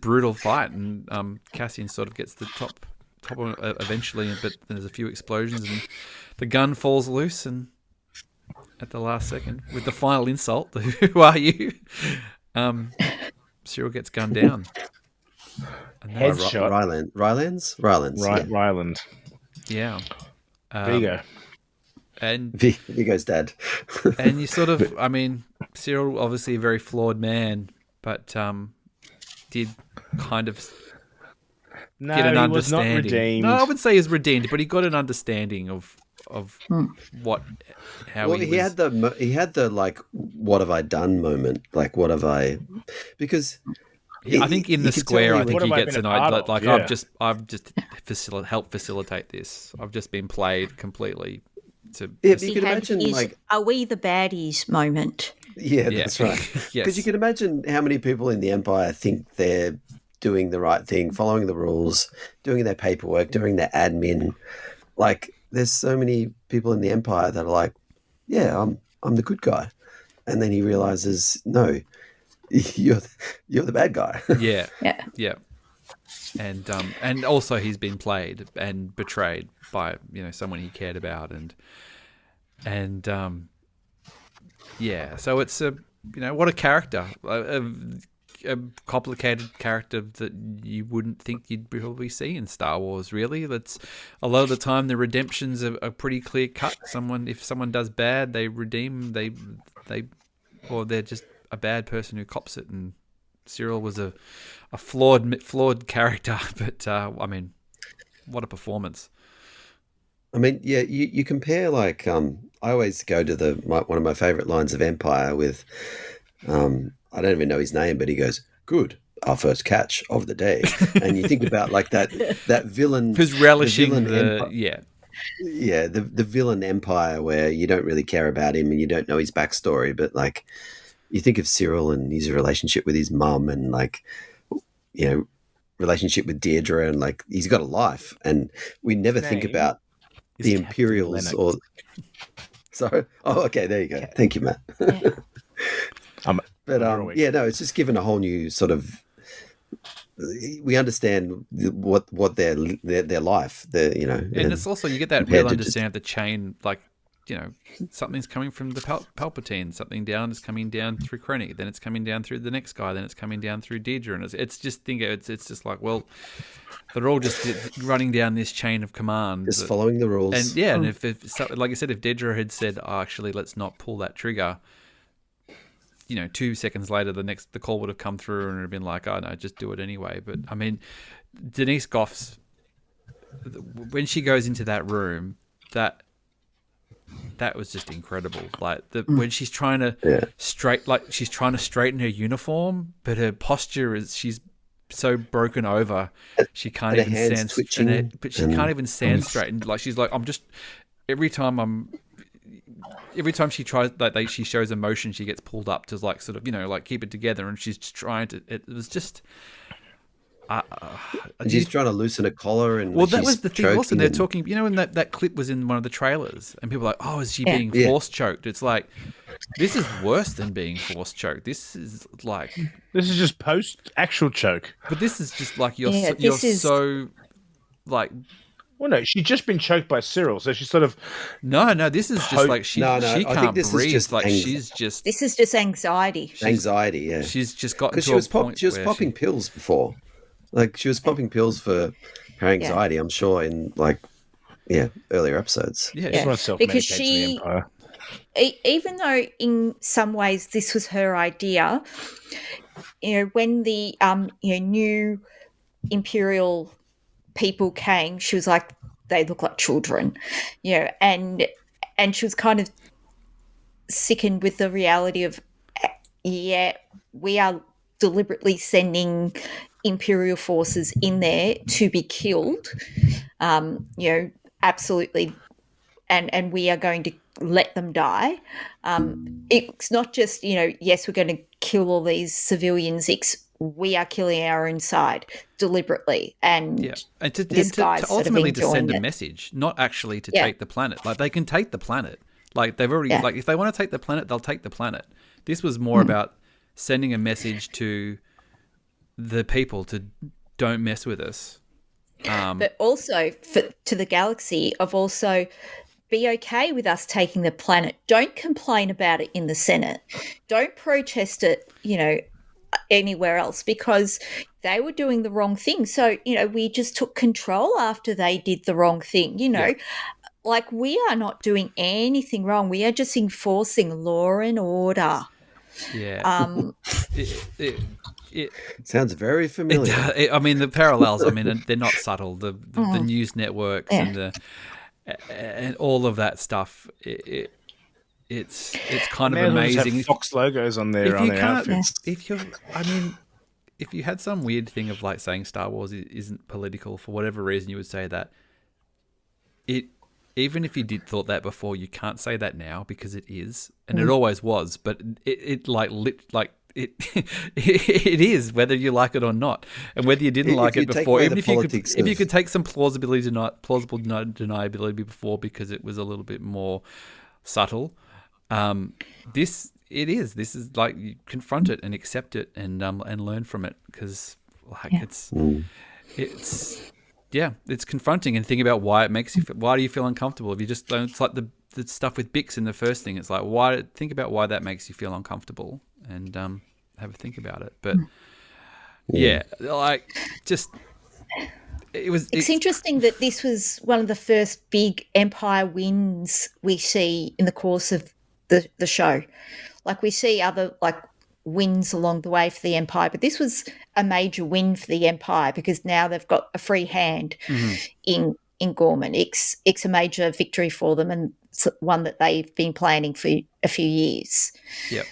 brutal fight, and Cassian sort of gets the top on it eventually, but there's a few explosions, and the gun falls loose, and at the last second, with the final insult, "Who are you?" Cyril gets gunned down. Headshot. Ryland. Yeah. Vigo. And Vigo's dad. And you sort of, I mean, Cyril, obviously a very flawed man, but did kind of No, get an he was not understanding. redeemed. No, I would say he's redeemed, but he got an understanding of how Well, he he had the like, what have I done moment? Like, what have I? Because I think in you the could square, tell I he think What he have I gets been an a part idea. of? Like Yeah. I've just helped facilitate this. I've just been played completely. Yeah, He you can had imagine, his like, "Are we the baddies?" moment. yeah, Yeah. that's right. Yes. Because you can imagine how many people in the Empire think they're doing the right thing, following the rules, doing their paperwork, doing their admin. Like, there's so many people in the Empire that are like, yeah, I'm the good guy, and then he realizes, no, you're the bad guy. Yeah. Yeah. Yeah. And also he's been played and betrayed by someone he cared about and yeah. So it's what a character, a complicated character that you wouldn't think you'd probably see in Star Wars. Really, that's a lot of the time the redemptions are pretty clear cut. If someone does bad, they redeem. Or they're just a bad person who cops it. And Cyril was a flawed character, but I mean, what a performance! I mean, yeah, you compare, like, I always go to one of my favorite lines of Empire with, I don't even know his name, but he goes, "Good, our first catch of the day," and you think about, like, that villain Who's relishing the villain Empire, where you don't really care about him and you don't know his backstory, but, like, you think of Cyril and his relationship with his mum and, like, relationship with Deirdre, and, like, he's got a life, and we never think about the Imperials or. Sorry. Oh, okay. There you go. Thank you, Matt. But no, it's just given a whole new sort of. We understand what their life, and it's also you get that real understanding of the chain, like. Something's coming from the Palpatine, something is coming down through Krennic, then it's coming down through the next guy, then it's coming down through Deirdre, and it's just like, well, they're all just running down this chain of command, just following the rules. And yeah, and if like I said, if Deirdre had said, "Oh, actually, let's not pull that trigger," 2 seconds later, the call would have come through, and it would have been like, "Oh no, just do it anyway." But I mean, Denise Goff's when she goes into that room, that was just incredible. Like when she's trying to straighten her uniform, but her posture she's so broken over, she can't even stand straight. But she can't even stand straight. And like she's like, every time she tries, like she shows emotion, she gets pulled up to like sort of like keep it together, and she's trying to. It was just. She's trying to loosen a collar, and that was the thing. Also, they're talking. When that clip was in one of the trailers, and people were like, "Oh, is she being force choked?" It's like this is worse than being force choked. This is just post actual choke. But this is just like you're Well, no, she'd just been choked by Cyril, so she's sort of. No, this is just like she can't breathe. This is just anxiety. Anxiety, yeah. She's just got because she was popping pills before. Like, she was popping pills for her anxiety, I'm sure, in earlier episodes. Yeah. Because she, even though in some ways this was her idea, when the new Imperial people came, she was like, they look like children, and she was kind of sickened with the reality of, we are deliberately sending Imperial forces in there to be killed, absolutely, and we are going to let them die. It's not just, yes, we're going to kill all these civilians. We are killing our own side deliberately, and to ultimately to send a message, not actually to take the planet. Like, they can take the planet. Like, they've already like, if they want to take the planet, they'll take the planet. This was more about sending a message to the people to don't mess with us, but also to the galaxy of also be okay with us taking the planet. Don't complain about it in the Senate. Don't protest it, anywhere else, because they were doing the wrong thing. So, we just took control after they did the wrong thing, Like, we are not doing anything wrong. We are just enforcing law and order. Yeah. Sounds very familiar. I mean, the parallels. I mean, they're not subtle. The news networks and all of that stuff. It's kind of amazing. Have Fox logos on their outfits. If you had some weird thing of like saying Star Wars isn't political for whatever reason, you would say that. Even if you thought that before, you can't say that now because it is, and it always was. But it is, whether you like it or not, and whether you didn't like it before. Even if you could take some plausible deniability before because it was a little bit more subtle. This is like you confront it and accept it and learn from it because it's confronting and think about why it makes you. Why do you feel uncomfortable? If you just don't, it's like the stuff with Bix in the first thing. It's like think about why that makes you feel uncomfortable and have a think about it. But it's interesting that this was one of the first big Empire wins we see in the course of the show. Like we see other wins along the way for the Empire, but this was a major win for the Empire because now they've got a free hand in Gorman. It's a major victory for them and it's one that they've been planning for a few years. Yep.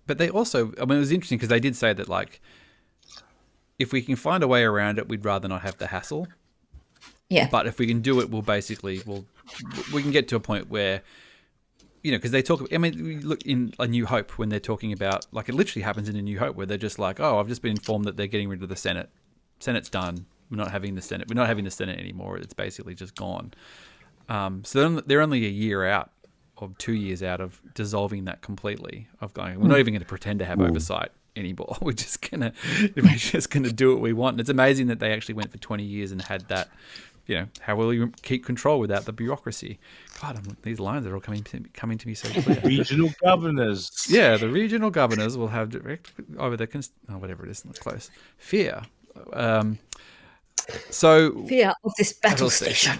But they also, I mean, it was interesting because they did say that like if we can find a way around it, we'd rather not have the hassle. Yeah. But if we can do it, we can get to a point where, because they talk. I mean, we look in A New Hope when they're talking about, like, it literally happens in A New Hope where they're just like, "Oh, I've just been informed that they're getting rid of the Senate. Senate's done. We're not having the Senate. We're not having the Senate anymore. It's basically just gone." So they're only a year out, or 2 years out of dissolving that completely. Of going, we're not even going to pretend to have oversight anymore. We're just gonna do what we want. And it's amazing that they actually went for 20 years and had that. How will you keep control without the bureaucracy? God, these lines are all coming to me so clear. Regional governors. Yeah, the regional governors will have direct over the whatever it is, not close. Fear. Fear of this battle station.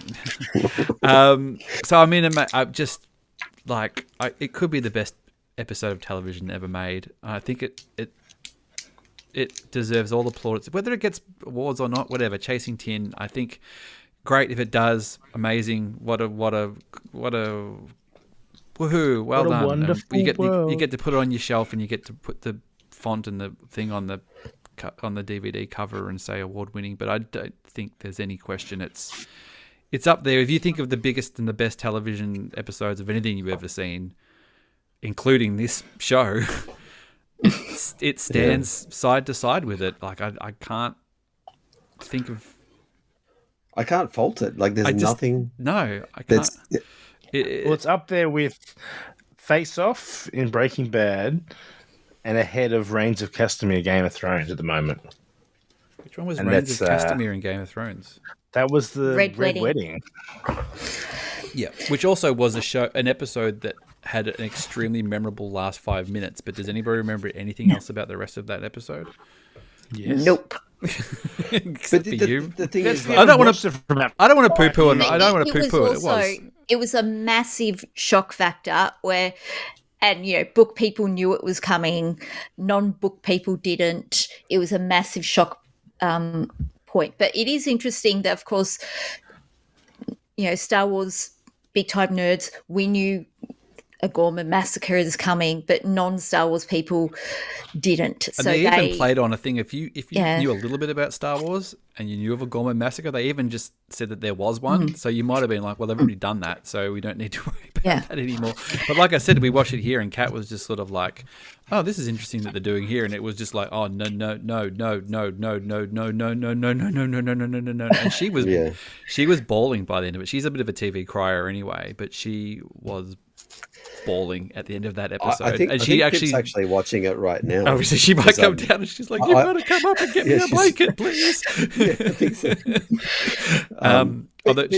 So I mean, I just it could be the best episode of television ever made. I think it deserves all the plaudits, whether it gets awards or not. Whatever. Chasing Tin, I think. Great if it does. Amazing. What a woohoo! Well done. Wonderful You world. get to put it on your shelf, and you get to put the font and the thing on the DVD cover and say award winning. But I don't think there's any question. It's up there. If you think of the biggest and the best television episodes of anything you've ever seen, including this show, it stands side to side with it. Like I can't think of. I can't fault it. Like there's nothing. No, I can't. It's up there with Face Off in Breaking Bad and ahead of Reigns of Castamere Game of Thrones at the moment. Which one was Reigns of Castamere in Game of Thrones? That was the Red Wedding. Yeah, which also was an episode that had an extremely memorable last 5 minutes. But does anybody remember anything else about the rest of that episode? Yes. Nope. Except for you. The thing is, I don't want to poo-poo it. I don't want to poo-poo it. It was a massive shock factor book people knew it was coming, non-book people didn't. It was a massive shock point. But it is interesting that, of course, Star Wars big-time nerds, we knew a Gorman massacre is coming, but non-Star Wars people didn't. And they even played on a thing. If you knew a little bit about Star Wars and you knew of a Gorman massacre, they even just said that there was one. So you might have been like, well, they've already done that, so we don't need to worry about that anymore. But like I said, we watched it here, and Kat was just sort of like, oh, this is interesting that they're doing here, and it was just like, oh, no, and she was bawling by the end of it. She's a bit of a TV crier anyway, but she was bawling at the end of that episode. I think Pip's actually watching it right now. Obviously, she might come down and she's like, "You've got to come up and get me a blanket, please." Yeah, I think so.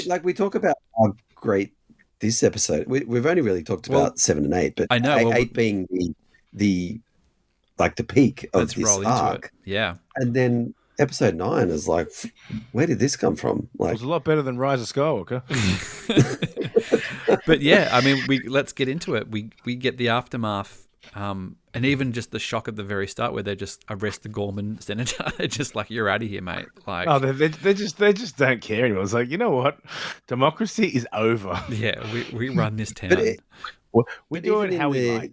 Like we talk about how great this episode. We've only really talked about 7 and 8, but I know 8 being the peak of this arc. Yeah, and then episode 9 is like, where did this come from? Like, it was a lot better than Rise of Skywalker. But yeah, I mean, let's get into it. We get the aftermath, and And even just the shock at the very start where they just arrest the Gorman senator. They're just like, you're out of here, mate. Like, Oh, they just don't care anymore. It's like, you know what? Democracy is over. yeah, we run this town. We do it how we like.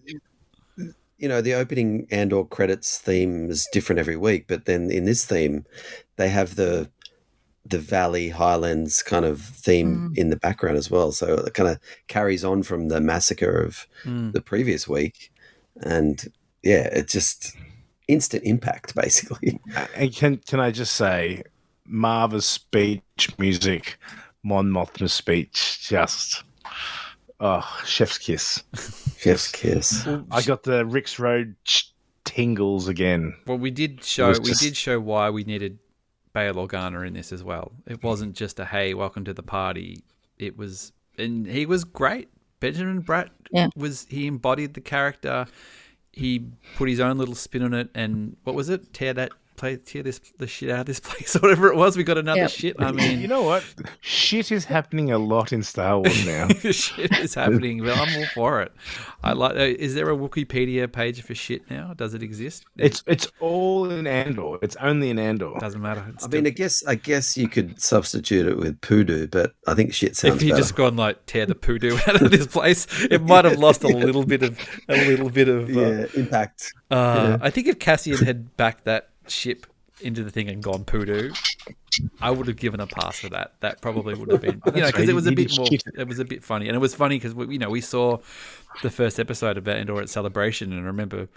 You know, the opening Andor credits theme is different every week, but then in this theme, they have the Valley Highlands kind of theme in the background as well. So it kind of carries on from the massacre of the previous week. And yeah, it's just instant impact, basically. And can I just say, Marva's speech, music, Mon Mothma's speech, just chef's kiss. Chef's kiss. I got the Rick's Road tingles again. Well, we did show why we needed Bail Organa in this as well. It wasn't just a hey, welcome to the party. It was, and he was great. Benjamin Bratt he embodied the character. He put his own little spin on it, and what was it? Tear the shit out of this place, or whatever it was. We got another shit. I mean, you know what? Shit is happening a lot in Star Wars now. Shit is happening, but I'm all for it. I like. Is there a Wikipedia page for shit now? Does it exist? It's all in Andor. It's only in Andor. Doesn't matter. I mean, I guess you could substitute it with poodoo, but I think shit sounds better. If you just gone like tear the poodoo out of this place, it might have lost a little bit of impact. I think if Cassian had backed that ship into the thing and gone poodoo, I would have given a pass for that. That probably would have been, because it was a bit more. It was a bit funny, and it was funny because we saw the first episode of Andor at Celebration, and I remember,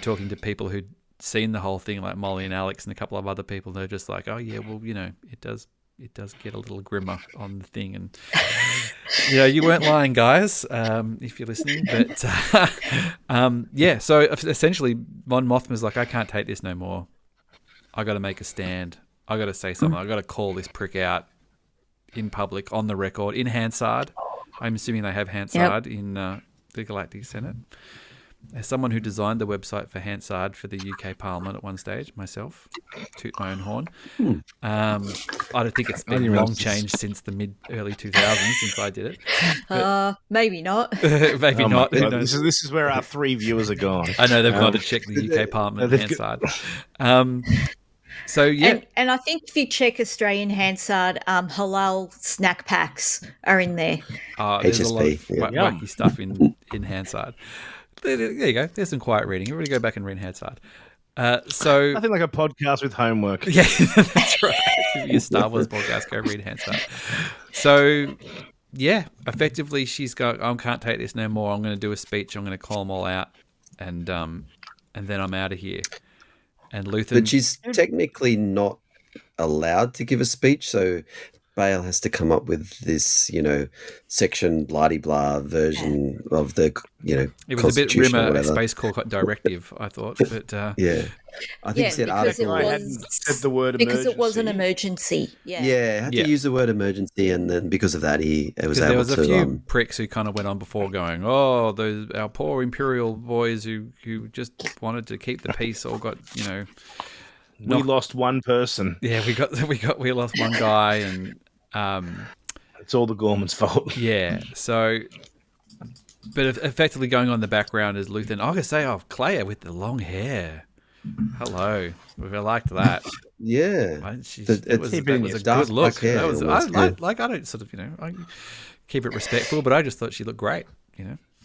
talking to people who'd seen the whole thing, like Molly and Alex and a couple of other people. They're just like, oh yeah, well, it does get a little grimmer on the thing, and you weren't lying, guys, if you're listening. But so essentially, Mon Mothma's like, I can't take this no more. I got to make a stand. I got to say something. I got to call this prick out in public, on the record, in Hansard. I'm assuming they have Hansard in the Galactic Senate. As someone who designed the website for Hansard for the UK Parliament at one stage, myself, toot my own horn. I don't think it's been long changed since the early 2000s since I did it. But, maybe not. Maybe not. This is where our 3 viewers are gone. I know they've gone to check the UK Parliament Hansard. So yeah, and I think if you check Australian Hansard, halal snack packs are in there. There's a lot of wacky stuff in Hansard. There you go. There's some quiet reading. Everybody go back and read Hansard. So nothing like a podcast with homework. Yeah, that's right. If you're a Star Wars podcast, go read Hansard. So yeah, effectively she's going, I can't take this no more. I'm going to do a speech. I'm going to call them all out, and then I'm out of here. And Luthen, but she's technically not allowed to give a speech, so Bale has to come up with this, section blah-de-blah version of the, it was a bit Rimmer Space Corps directive, I thought. But I think it said article. I hadn't said the word emergency. Because it was an emergency. Yeah, had to use the word emergency, and then because of that, it was able to. There was a few pricks who kind of went on before going, oh, our poor Imperial boys who just wanted to keep the peace all got, we lost one person. Yeah, we lost one guy, and it's all the Gorman's fault. Yeah. So, but effectively going on in the background is Luthen. I gotta say, Clea with the long hair. Hello, I liked that. Yeah, that was a good look. That was I don't sort of I keep it respectful, but I just thought she looked great.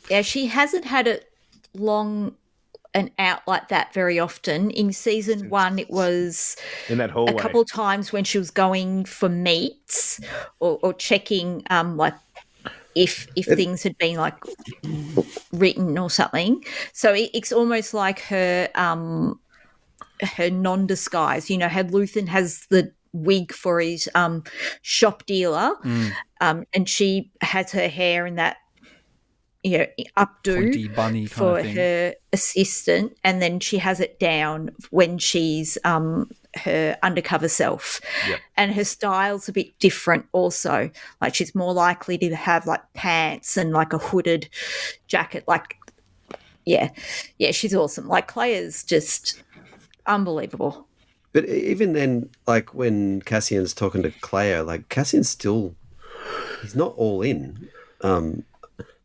Yeah, she hasn't had it long and out like that very often. In season 1, it was in that hallway a couple of times when she was going for meats or checking like if things had been like written or something. So it's almost like her non-disguise. How Luthen has the wig for his shop dealer, and she has her hair in that updo bunny for her assistant, and then she has it down when she's her undercover self. Yep. And her style's a bit different also. Like she's more likely to have like pants and like a hooded jacket. Like, yeah, she's awesome. Like Clea's just unbelievable. But even then, like when Cassian's talking to Clea, like Cassian's still, he's not all in.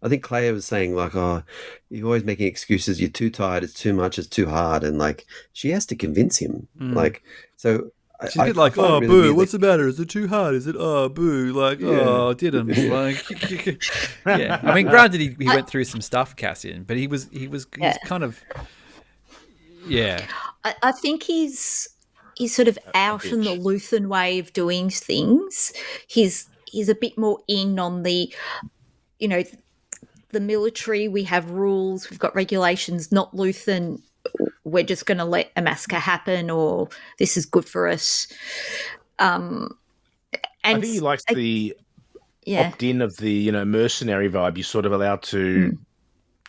I think Claire was saying like, "Oh, you're always making excuses. You're too tired. It's too much. It's too hard." And like, she has to convince him. Like, so She's a bit like, find it oh, really boo, weird what's that- the matter? Is it too hard? Is it, oh, boo, like, oh, didn't. Like, yeah. I mean, granted, he went through some stuff, Cassian, but he's kind of, yeah. I think he's sort of out in the Luthen way of doing things. He's a bit more in on the, you know, the military. We have rules, we've got regulations, not Luthen. We're just going to let a massacre happen, or this is good for us. And I think he likes the opt-in of the, you know, mercenary vibe. You're sort of allowed to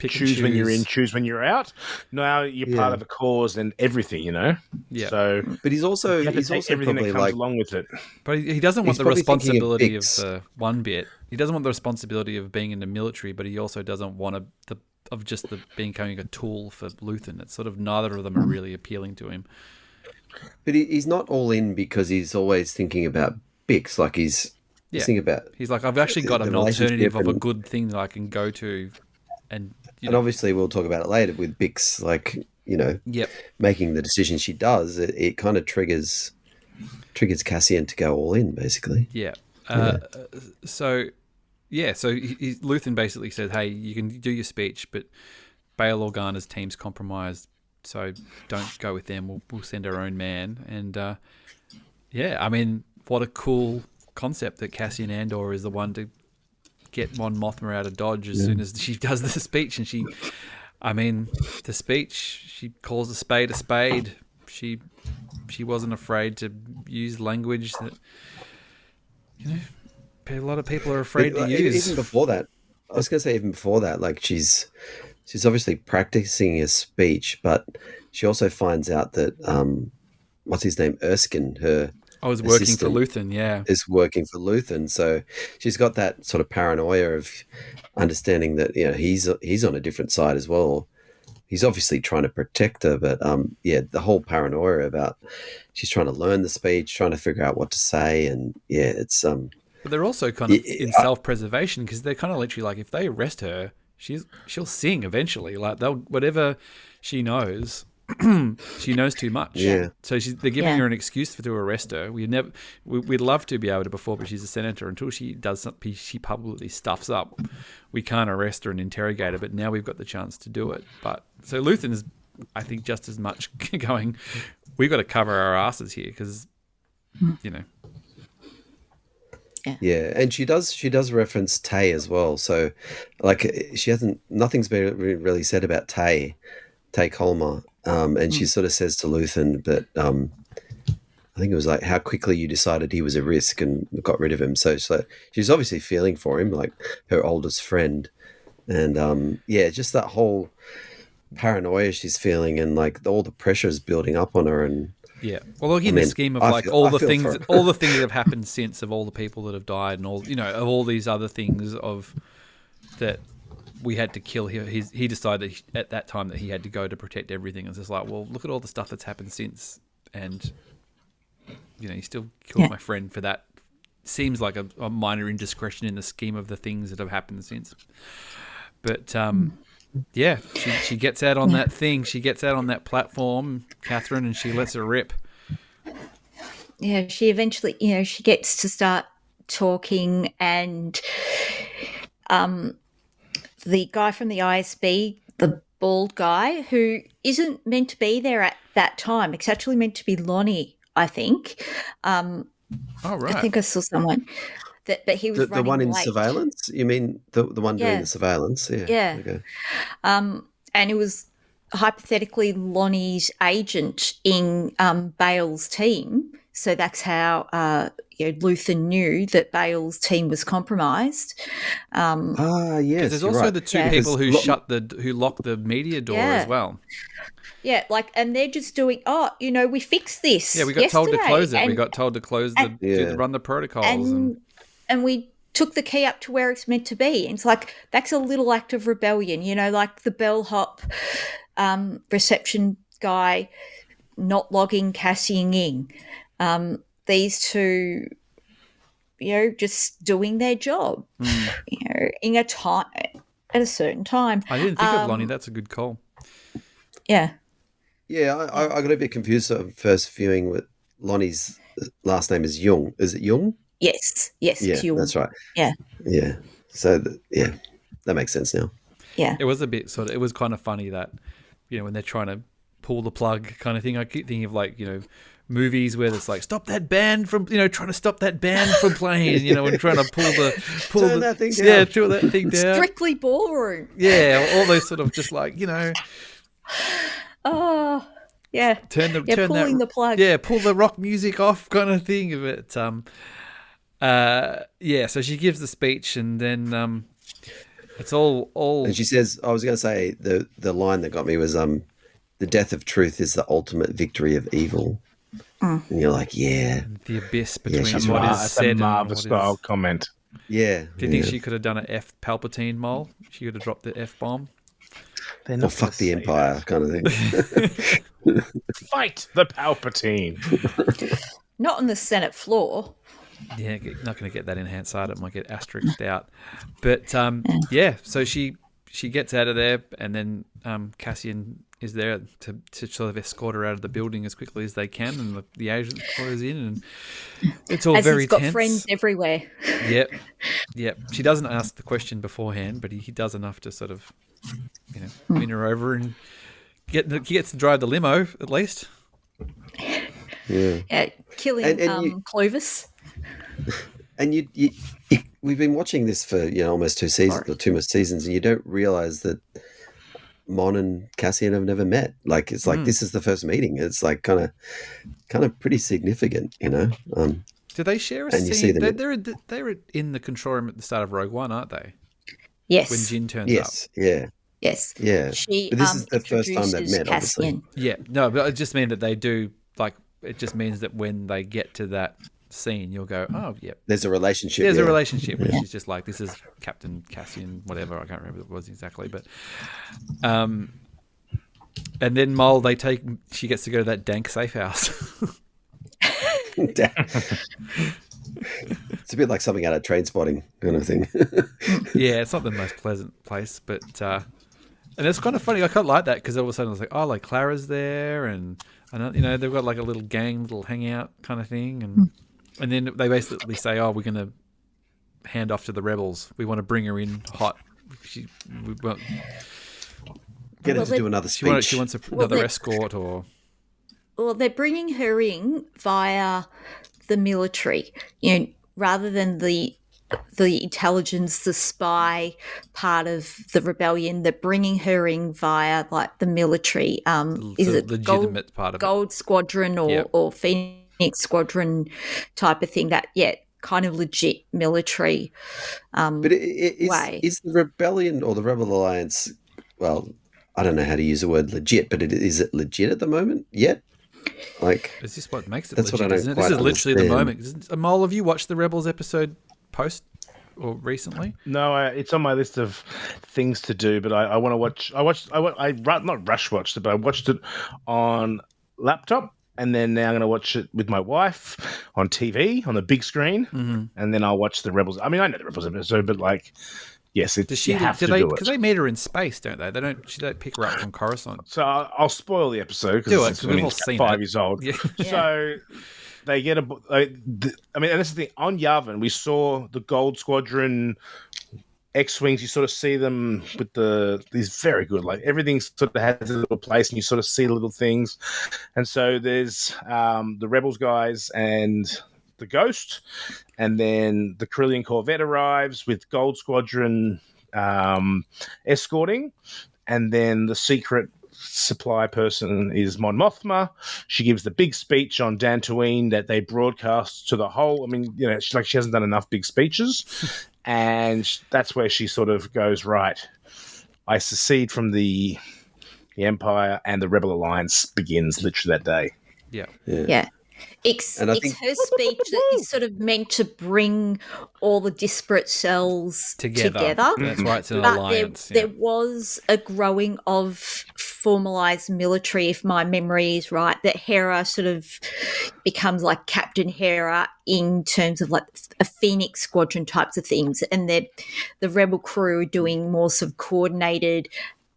choose when you're in, choose when you're out. Now you're part of a cause and everything, you know. Yeah. So, but he's also everything probably that comes like along with it. But he doesn't want He's the probably thinking of responsibility of Bix. the one bit. He doesn't want the responsibility of being in the military, but he also doesn't want just becoming a tool for Luthen. It's sort of neither of them are really appealing to him. But he's not all in because he's always thinking about Bix. Like he's thinking about. He's like, I've actually got the an relationship alternative of a and- good thing that I can go to, and And obviously, we'll talk about it later with Bix. Like, you know, making the decision she does, it kind of triggers Cassian to go all in, basically. Yeah. So Luthen basically said, hey, you can do your speech, but Bail Organa's team's compromised, so don't go with them. We'll send our own man. And, I mean, what a cool concept that Cassian Andor is the one to get Mon Mothma out of Dodge as soon as she does the speech. And the speech, she calls a spade a spade. She wasn't afraid to use language that, you know, a lot of people are afraid to use. Even before that, I was going to say even before that, like she's obviously practicing a speech, but she also finds out that what's his name, Erskine, her I was working for assistant, Luthen, is working for Luthen. So she's got that sort of paranoia of understanding that, you know, he's on a different side as well. He's obviously trying to protect her, but the whole paranoia about she's trying to learn the speech, trying to figure out what to say, and it's But they're also kind of in self-preservation because they're kind of literally like, if they arrest her, she'll sing eventually. Like whatever she knows, she knows too much. Yeah. So they're giving her an excuse to arrest her. We'd love to be able to before, but she's a senator. Until she does something, she publicly stuffs up. We can't arrest her and interrogate her. But now we've got the chance to do it. But so Luthen is, I think, just as much going, we've got to cover our asses here because, you know. Yeah, and she does reference Tay as well. So, like, nothing's been really said about Tay Colmer, and she sort of says to Luthen that I think it was like how quickly you decided he was a risk and got rid of him. So she's obviously feeling for him, like her oldest friend, and just that whole paranoia she's feeling, and like all the pressure is building up on her, and. Yeah. Well, look, in the scheme of all the things that have happened since, of all the people that have died, and all, you know, of all these other things of that we had to kill him. He decided at that time that he had to go to protect everything. It's just like, well, look at all the stuff that's happened since, and you know, you still killed my friend for that. Seems like a minor indiscretion in the scheme of the things that have happened since. But she gets out on that thing. She gets out on that platform, Catherine, and she lets her rip. Yeah, she eventually, you know, she gets to start talking, and the guy from the ISB, the bald guy, who isn't meant to be there at that time, it's actually meant to be Lonnie, I think. Oh, right. I think I saw someone. But he was the one in late. surveillance. You mean the one doing the surveillance? Yeah. Okay. And it was hypothetically Lonnie's agent in Bale's team. So that's how Luthen knew that Bale's team was compromised. Yes. There's also right. the two people who who locked the media door as well. Yeah, and they're just doing. We fixed this. Yeah, we got told to close it. We got told to close run the protocols and we took the key up to where it's meant to be. And it's like, that's a little act of rebellion, like the bellhop reception guy not logging Cassian in. These two, just doing their job, in a at a certain time. I didn't think of Lonnie. That's a good call. Yeah. Yeah, I got a bit confused at first viewing with Lonnie's last name is Jung. Is it Jung? Yes. Yes. Yeah, it's your- that's right. Yeah. Yeah. So, that makes sense now. Yeah. It was a bit it was kind of funny that, when they're trying to pull the plug kind of thing. I keep thinking of movies where it's like, stop that band from, trying to stop that band from playing, and trying to pull Turn that thing down. Yeah, turn that thing down. Strictly ballroom. Yeah, all those sort of just Oh, yeah. turn pulling the plug. Yeah, pull the rock music off kind of thing of it. So she gives the speech and then it's all And she says, I was going to say the line that got me was the death of truth is the ultimate victory of evil. And you're like, yeah. The abyss between she's what right. is That's said a and Marvel what style is... comment. Yeah. Do you think she could have done an F Palpatine Mohl? She could have dropped the F bomb. They're Or not fuck the gonna say Empire that. kind of thing. Fight the Palpatine. Not on the Senate floor. Yeah, not going to get that in Hansard. It might get asterisked out. But so she gets out of there, and then Cassian is there to sort of escort her out of the building as quickly as they can, and the agent follows in, and it's all As very he's got tense. friends everywhere. Yep. She doesn't ask the question beforehand, but he does enough to sort of, win her over, and he gets to drive the limo at least. Yeah. Killing And Clovis. And you, we've been watching this for almost 2 seasons or 2 more seasons, and you don't realize that Mon and Cassian have never met. Like it's like this is the first meeting. It's like kind of pretty significant, Do they share a And you see scene? them- They're in the control room at the start of Rogue One, aren't they? Yes. When Jin turns Yes. up. Yeah. Yes. Yeah. She, But this is the first time they've introduces met, obviously. Cassian. Yeah, no, but it just means that they do it just means that when they get to that scene, you'll go, oh, yeah. There's a relationship. There's yeah. a relationship, and she's just like, this is Captain Cassian, whatever. I can't remember what it was exactly, but and then Mohl, she gets to go to that dank safe house. It's a bit like something out of Train Spotting kind of thing. Yeah, it's not the most pleasant place, but and it's kind of funny. I quite like that because all of a sudden I was like, oh, like Clara's there, and they've got like a little gang, little hangout kind of thing, and then they basically say, oh, we're going to hand off to the rebels. We want to bring her in hot. Get her to do another She speech. wants another escort, or Well, they're bringing her in via the military, rather than the intelligence, the spy part of the rebellion. They're bringing her in via like the military. Is the it legitimate part of it. Gold Squadron or Phoenix Squadron type of thing? That kind of legit military. But is the rebellion or the Rebel Alliance? Well, I don't know how to use the word legit, but is it legit at the moment yet? Like, is this what makes it that's legit? what I don't Isn't it? quite This is literally the understand. moment. Mohl, have you watched the Rebels episode post or recently? No, it's on my list of things to do, but I want to watch. I not rush watched it, but I watched it on laptop, and then now I'm going to watch it with my wife on TV on the big screen, and then I'll watch the Rebels. I mean, I know the Rebels episode, but like, yes, Does you have to do it. Because they meet her in space, don't they? She don't pick her up from Coruscant. So I'll spoil the episode Do it, because 'cause we've all seen 5 it. years old. Yeah. So they get and this is the thing on Yavin. We saw the Gold Squadron X-wings. You sort of see them with these very good, like everything sort of has a little place, and you sort of see little things. And so there's the Rebels guys and the Ghost, and then the Carillion Corvette arrives with Gold Squadron escorting, and then the secret supply person is Mon Mothma. She gives the big speech on Dantooine that they broadcast to the whole. I mean, she hasn't done enough big speeches, and that's where she sort of goes, right, I secede from the Empire, and the Rebel Alliance begins literally that day. Yeah. Yeah. And I It's think her speech that is sort of meant to bring all the disparate cells together. That's why it's an But alliance. there was a growing of formalized military, if my memory is right, that Hera sort of becomes like Captain Hera in terms of like a Phoenix Squadron types of things. And the rebel crew are doing more sort of coordinated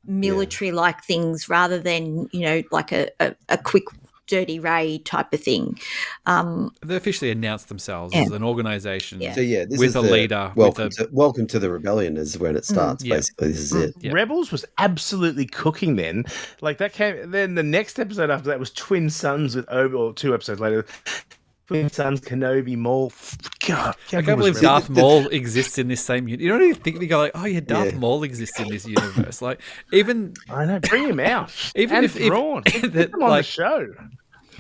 military-like things rather than, like a quick dirty raid type of thing. They officially announced themselves as an organization Yeah. so. Yeah, this with is a the leader. Welcome to the rebellion is when it starts. Yeah. Basically, this is it. Yeah. Rebels was absolutely cooking then. Like that came. Then the next episode after that was Twin Sons with Obi, or 2 episodes later. Twin Sons, Kenobi, Maul. God, I can't believe Darth Maul exists in this same universe. You don't even think they go like, oh yeah, Darth Maul exists in this universe. Like even I know, bring him out. even and if Thrawn. that, Put him on like, the show.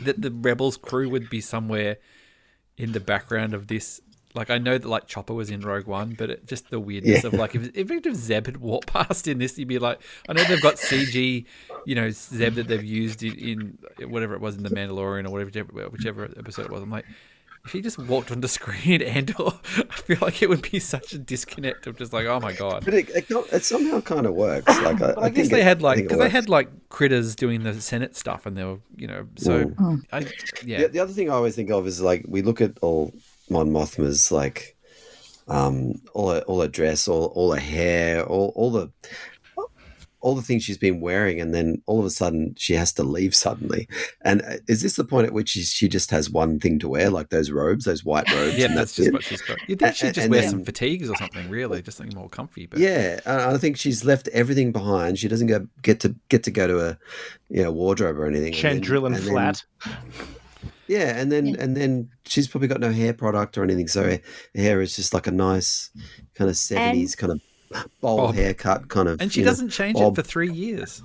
that the Rebels crew would be somewhere in the background of this. Like I know that like Chopper was in Rogue One, but just the weirdness of like if Zeb had walked past in this, you'd be like, I know they've got CG, Zeb that they've used in whatever it was in The Mandalorian or whichever episode it was. I'm like, if he just walked on the screen at Andor, I feel like it would be such a disconnect of just like, oh my god. But it somehow kind of works. Like I guess they had like because they had like critters doing the Senate stuff, and they were so. The other thing I always think of is like we look at all Mon Mothma's like all her dress, all her hair, all the things she's been wearing, and then all of a sudden she has to leave suddenly. And is this the point at which she just has one thing to wear, like those robes, those white robes? Yeah, and that's just what she's got. You'd think she'd just wear some fatigues or something, really, just something more comfy. But yeah, I think she's left everything behind. She doesn't get to go to a wardrobe or anything. Chandrillan flat. Yeah, and then she's probably got no hair product or anything, so her hair is just like a nice kind of 70s kind of bowl haircut kind of. And she doesn't change it for 3 years.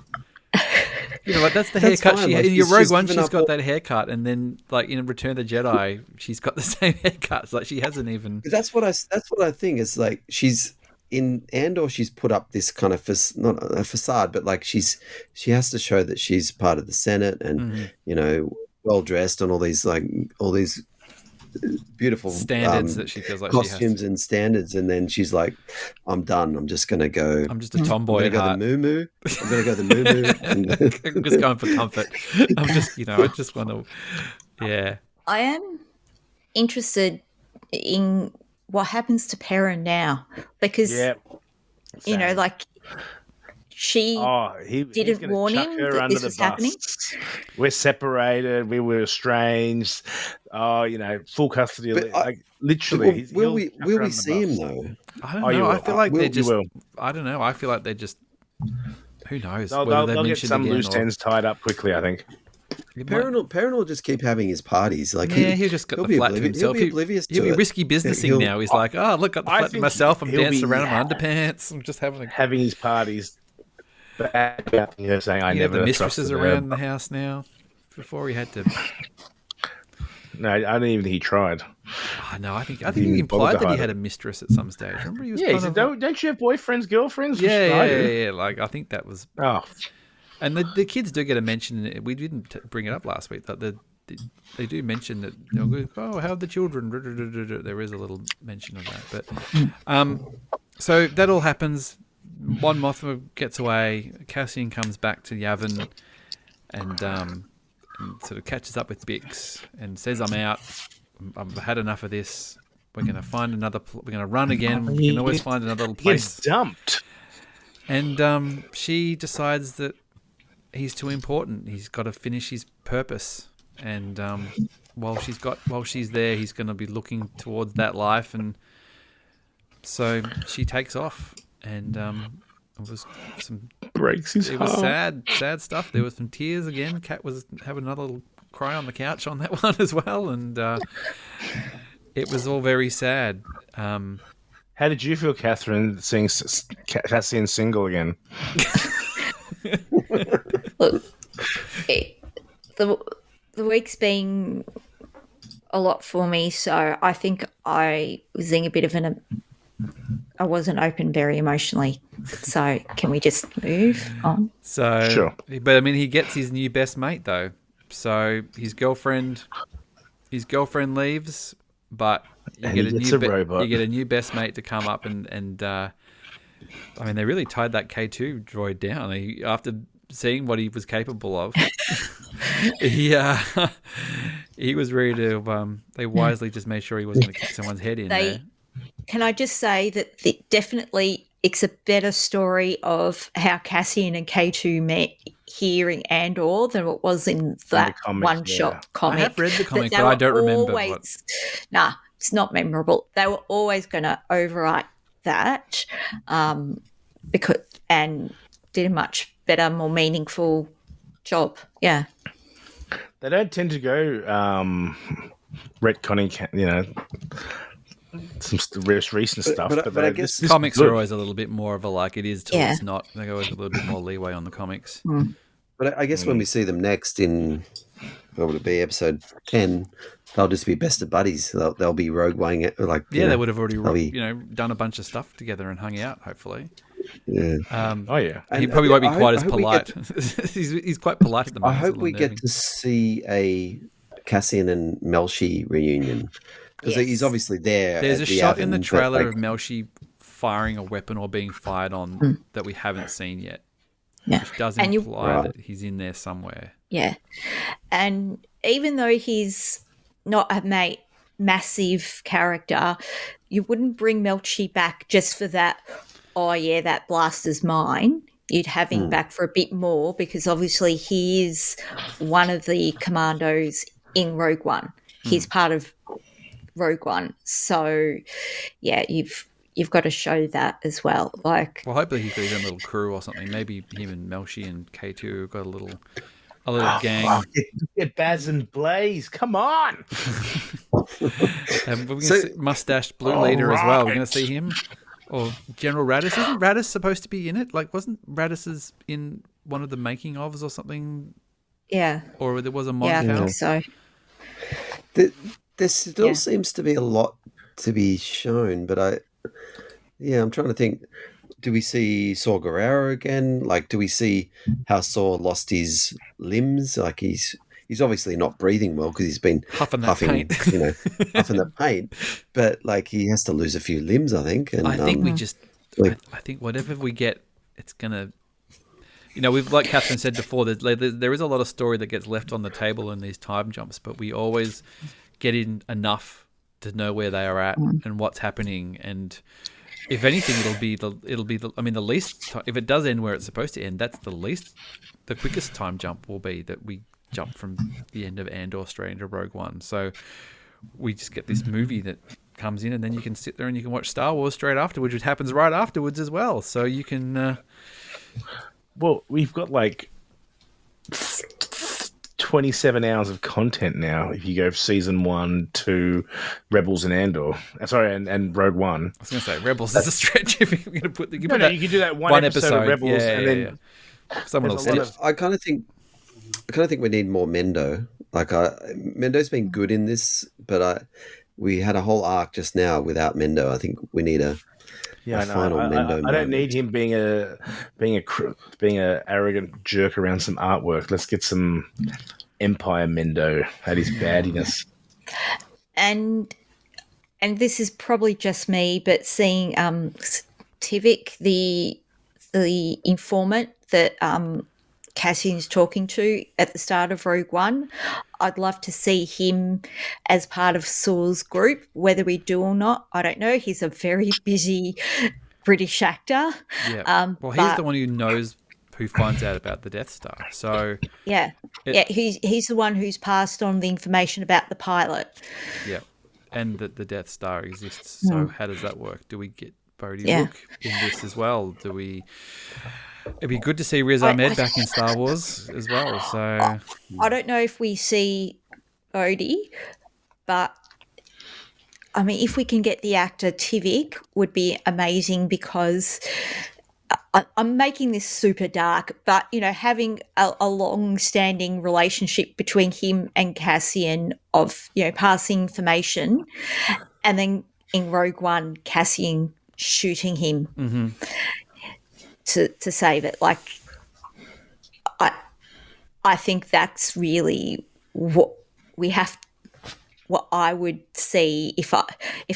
Like that's the That's haircut fine, she had. like, In your she's Rogue One, given she's up got all- that haircut, and then like in Return of the Jedi, she's got the same haircut. Like she hasn't even. But that's what I think is like she's in Andor. She's put up this kind of not a facade, but like she has to show that she's part of the Senate and well dressed and all these beautiful standards that she feels like costumes she has and standards, and then she's like, "I'm done. I'm just gonna go. I'm just a tomboy I'm gonna at go heart. the moo. I'm gonna go the moo. I'm just going for comfort. I'm just, I just want to, yeah. I am interested in what happens to Perrin now because, like she didn't warn him that this was happening. We're separated. We were estranged. Full custody. Literally. Will we see him though? I don't know. I feel like they just. I don't know. I feel like they're just. Who knows? They'll get some loose ends tied up quickly, I think. Perrin will just keep having his parties. Like he'll just got the flat to himself. He'll be oblivious he'll to be it. risky businessing now. He's like, oh, look, got the flat to myself. I'm dancing around in my underpants. I'm just having his parties. Saying, I never the mistresses around the house now. Before he had to. No, I don't even think he tried. Oh, no, I think he implied that he had a mistress at some stage. Remember, he was he said, don't you have boyfriends, girlfriends? Yeah. Like I think that was. Oh, and the kids do get a mention. We didn't bring it up last week. That they do mention that. They'll go, oh, how are the children? There is a little mention of that, but so that all happens. Mon Mothma gets away. Cassian comes back to Yavin, and sort of catches up with Bix and says, "I'm out. I've had enough of this. We're going to find another. We're going to run again. We can always find another little place." He gets dumped, and she decides that he's too important. He's got to finish his purpose, and while she's there, he's going to be looking towards that life, and so she takes off. And it was breaks his heart. It was sad stuff. There was some tears again. Kat was having another little cry on the couch on that one as well, and it was all very sad. How did you feel, Catherine, seeing Cassian single again? Look, the week's been a lot for me, so I think I was in a bit of I wasn't open very emotionally. So can we just move on? So, sure. But I mean, he gets his new best mate though. So his girlfriend his girlfriend leaves, but you And get he a gets new a robot. you get a new best mate to come up and I mean, they really tied that K2 droid down. After seeing what he was capable of, he was ready to. They wisely just made sure he wasn't going to kick someone's head in there. Can I just say that definitely it's a better story of how Cassian and K2 met here in Andor than it was in that comics, one-shot comic. I have read the comic, They but I were don't remember always, what. Nah, it's not memorable. They were always going to overwrite that because and did a much better, more meaningful job. Yeah. They don't tend to go retconning, some recent stuff. But I guess The comics are always a little bit more of a like it is till Yeah. it's not. They always a little bit more leeway on the comics. But I guess when we see them next in, what would it be, episode 10, they'll just be best of buddies. They'll be Rogue One, like They would have already they'll be- done a bunch of stuff together and hung out. Hopefully, yeah. Oh yeah. he And probably won't be I quite hope- as I hope we polite. get he's quite polite at the I moment. hope we get to see a Cassian and Melshi reunion because Yes. he's obviously there. There's at a the shot in the Yavin, but, trailer like, of Melshi firing a weapon or being fired on that we haven't seen yet. Yeah. Which does And you- imply Right. that he's in there somewhere. Yeah. And even though he's not a massive character, you wouldn't bring Melchi back just for that, oh, yeah, that blaster's mine. You'd have him back for a bit more because obviously he is one of the commandos in Rogue One. He's part of Rogue One. So, yeah, you've got to show that as well. Like, Well, hopefully he's got his own little crew or something. Maybe him and Melshi and K2 have got a little gang. Oh, get Baz and Blaze. Come on. We're going to see mustached blue leader as well. We're going to see him. Or General Radis. Isn't Radis supposed to be in it? Like, wasn't Radis's in one of the making ofs or something? yeah. Or there was a Yeah, I Moncal? think so. There still Yeah. seems to be a lot to be shown, but I'm trying to think. Do we see Saw Gerrera again? Like, do we see how Saw lost his limbs? Like, he's obviously not breathing well because he's been Huffing that paint. huffing the paint. But like, he has to lose a few limbs, I think. And I think we just, like- I think whatever we get, it's gonna, we've like Catherine said before, there is a lot of story that gets left on the table in these time jumps, but we always get in enough to know where they are at and what's happening, and if anything, it'll be the least. If it does end where it's supposed to end, that's the quickest time jump will be that we jump from the end of Andor straight into Rogue One. So we just get this movie that comes in, and then you can sit there and you can watch Star Wars straight afterwards, which happens right afterwards as well. So you can. Well, we've got like 27 hours of content now. If you go season 1 to Rebels and Andor, and Rogue One. I was going to say Rebels is a stretch. If you're going to put, you can You can do that one episode of Rebels, and then someone there's else. a lot did. of- I kind of think we need more Mendo. Like, Mendo's been good in this, but we had a whole arc just now without Mendo. I think we need a final Mendo. I don't need him being a arrogant jerk around some artwork. Let's get some Empire Mendo at his baddiness. And this is probably just me, but seeing Tivik, the informant that Cassian's talking to at the start of Rogue One, I'd love to see him as part of Saw's group. Whether we do or not, I don't know. He's a very busy British actor. Yeah. Well, he's the one who knows, who finds out about the Death Star. So Yeah, he's the one who's passed on the information about the pilot. yeah, and that the Death Star exists. So how does that work? Do we get Bodhi Yeah. Rook in this as well? It'd be good to see Riz Ahmed back in Star Wars as well. So I don't know if we see Bodhi, but I mean, if we can get the actor Tivik, would be amazing because I'm making this super dark, but having a long-standing relationship between him and Cassian of passing information, and then in Rogue One, Cassian shooting him to save it. Like, I think that's really what we have what I would see if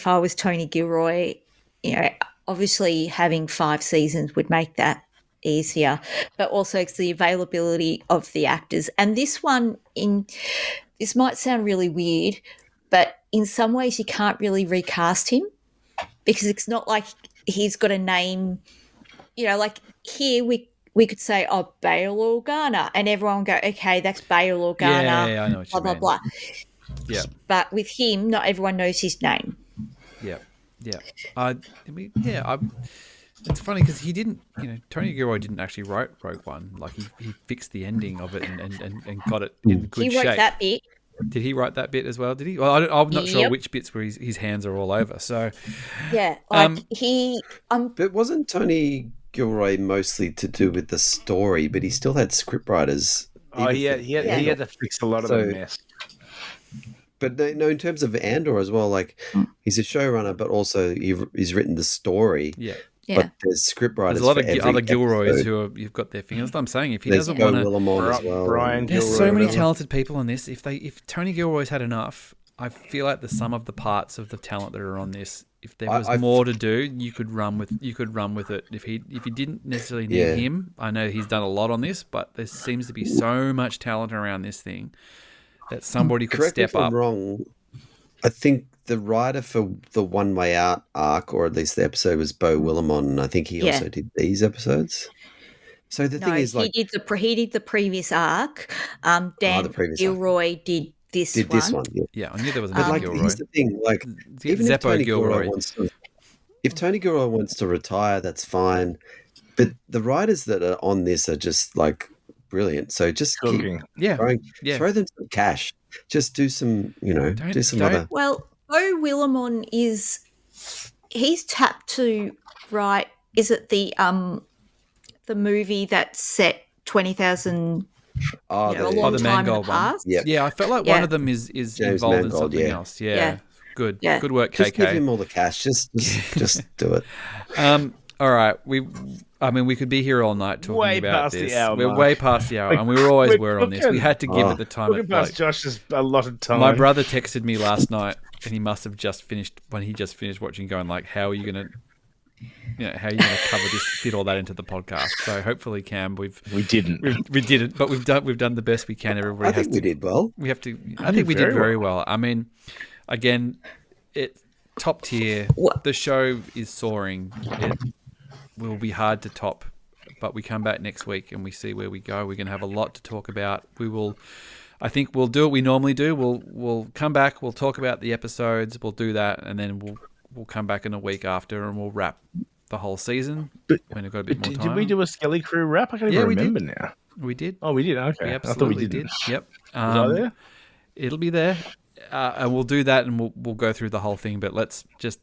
I was Tony Gilroy. You know, obviously having 5 seasons would make that easier, but also it's the availability of the actors. And this might sound really weird, but in some ways you can't really recast him because it's not like he's got a name. You know, like here we could say, oh, Bail Organa, and everyone would go, okay, that's Bail Organa, Yeah, I know what blah, you blah, mean. blah. Yeah, But with him, not everyone knows his name. yeah. It's funny because he didn't, Tony Gilroy didn't actually write Rogue One. Like he fixed the ending of it and got it in good He shape. wrote that bit. Did he write that bit as well? Did he? Well, I'm not sure Yep. which bits where his hands are all over. So Yeah, like But wasn't Tony Gilroy mostly to do with the story? But he still had scriptwriters. Oh, he had to fix a lot of the mess. But no, in terms of Andor as well, like he's a showrunner, but also he's written the story. yeah. But there's scriptwriters. There's a lot of for every other Gilroys episode. you've got their fingers. I'm saying if he There's doesn't Go want to, Willamon as well. Brian there's Gilroy, so many whatever. talented people on this. If Tony Gilroy's had enough, I feel like the sum of the parts of the talent that are on this. If there was more to do, you could run with it. If you didn't necessarily need him, I know he's done a lot on this, but there seems to be so much talent around this thing that somebody could Correct me step if I'm up. wrong. I think the writer for the One Way Out arc, or at least the episode, was Bo Willamon, and I think he also did these episodes. So the thing is, like, he did the previous arc. Dan the previous Gilroy did this one. Yeah, I knew there was But another like, Gilroy. here's the thing, like, even if Tony Gilroy wants to retire, that's fine. But the writers that are on this are just like brilliant. So just keep throw them some cash. Just do some, do some other. Well, Bo Willamon he's tapped to write. Is it the movie that's set 20,000? Oh, a long the time in the Mangold one. past? Yeah, I felt like one of them is James involved in Mangold, something else. Yeah. Good. Yeah. Good work, Just KK. give him all the cash. Just do it. All right. We could be here all night talking Way about past the this. hour We're mark. way past the hour, and we were on this. We had to give it the time. Looking past Josh's a lot of time. My brother texted me last night, and he must have just finished watching, going like, "How are you gonna cover this, fit all that into the podcast?" So hopefully, Cam, we didn't, but we've done the best we can. Everybody, I think we did well. We have to. I think we did very well. I mean, again, it top tier. The show is soaring. It will be hard to top, but we come back next week and we see where we go. We're going to have a lot to talk about. I think we'll do what we normally do. We'll come back. We'll talk about the episodes. We'll do that, and then we'll come back in a week after and we'll wrap the whole season when we've got a bit more time. Did we do a Skelly Crew wrap? I can't even remember now. We did. Oh, we did. Okay, We I thought absolutely we didn't. did. Yep. Was I there? It'll be there, and we'll do that, and we'll go through the whole thing. But let's just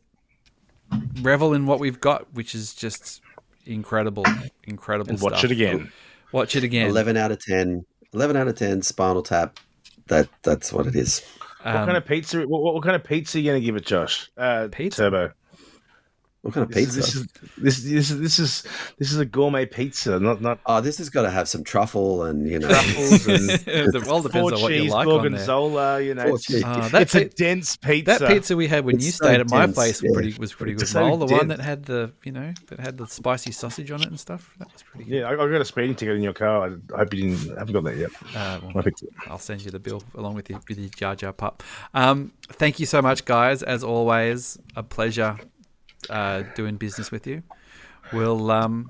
revel in what we've got, which is just incredible And stuff. watch it again. Watch it again. 11 out of 10. 11 out of 10. Spinal Tap. That's what it is. What kind of pizza? What kind of pizza are you going to give it, Josh? Pizza? Turbo. What kind of pizza? This is a gourmet pizza, not Oh, this has got to have some truffle and truffles and It all depends on what you cheese like on there. gorgonzola. Four cheese. It's a dense pizza. That pizza we had when It's you so stayed at my dense, place yeah. was pretty good. It's so Mohl, the one dense. that had the spicy sausage on it and stuff. That was pretty good. Yeah, I got a speeding ticket in your car. I hope you haven't got that yet. I picked it. I'll send you the bill along with your Jar Jar pup. Thank you so much, guys. As always, a pleasure doing business with you. We'll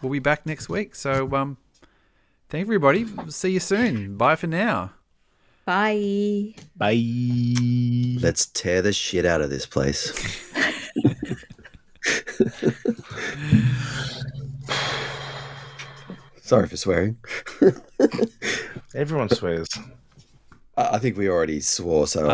be back next week. So thank everybody. See you soon. Bye for now. Bye. Bye. Let's tear the shit out of this place. Sorry for swearing. Everyone swears. I think we already swore, so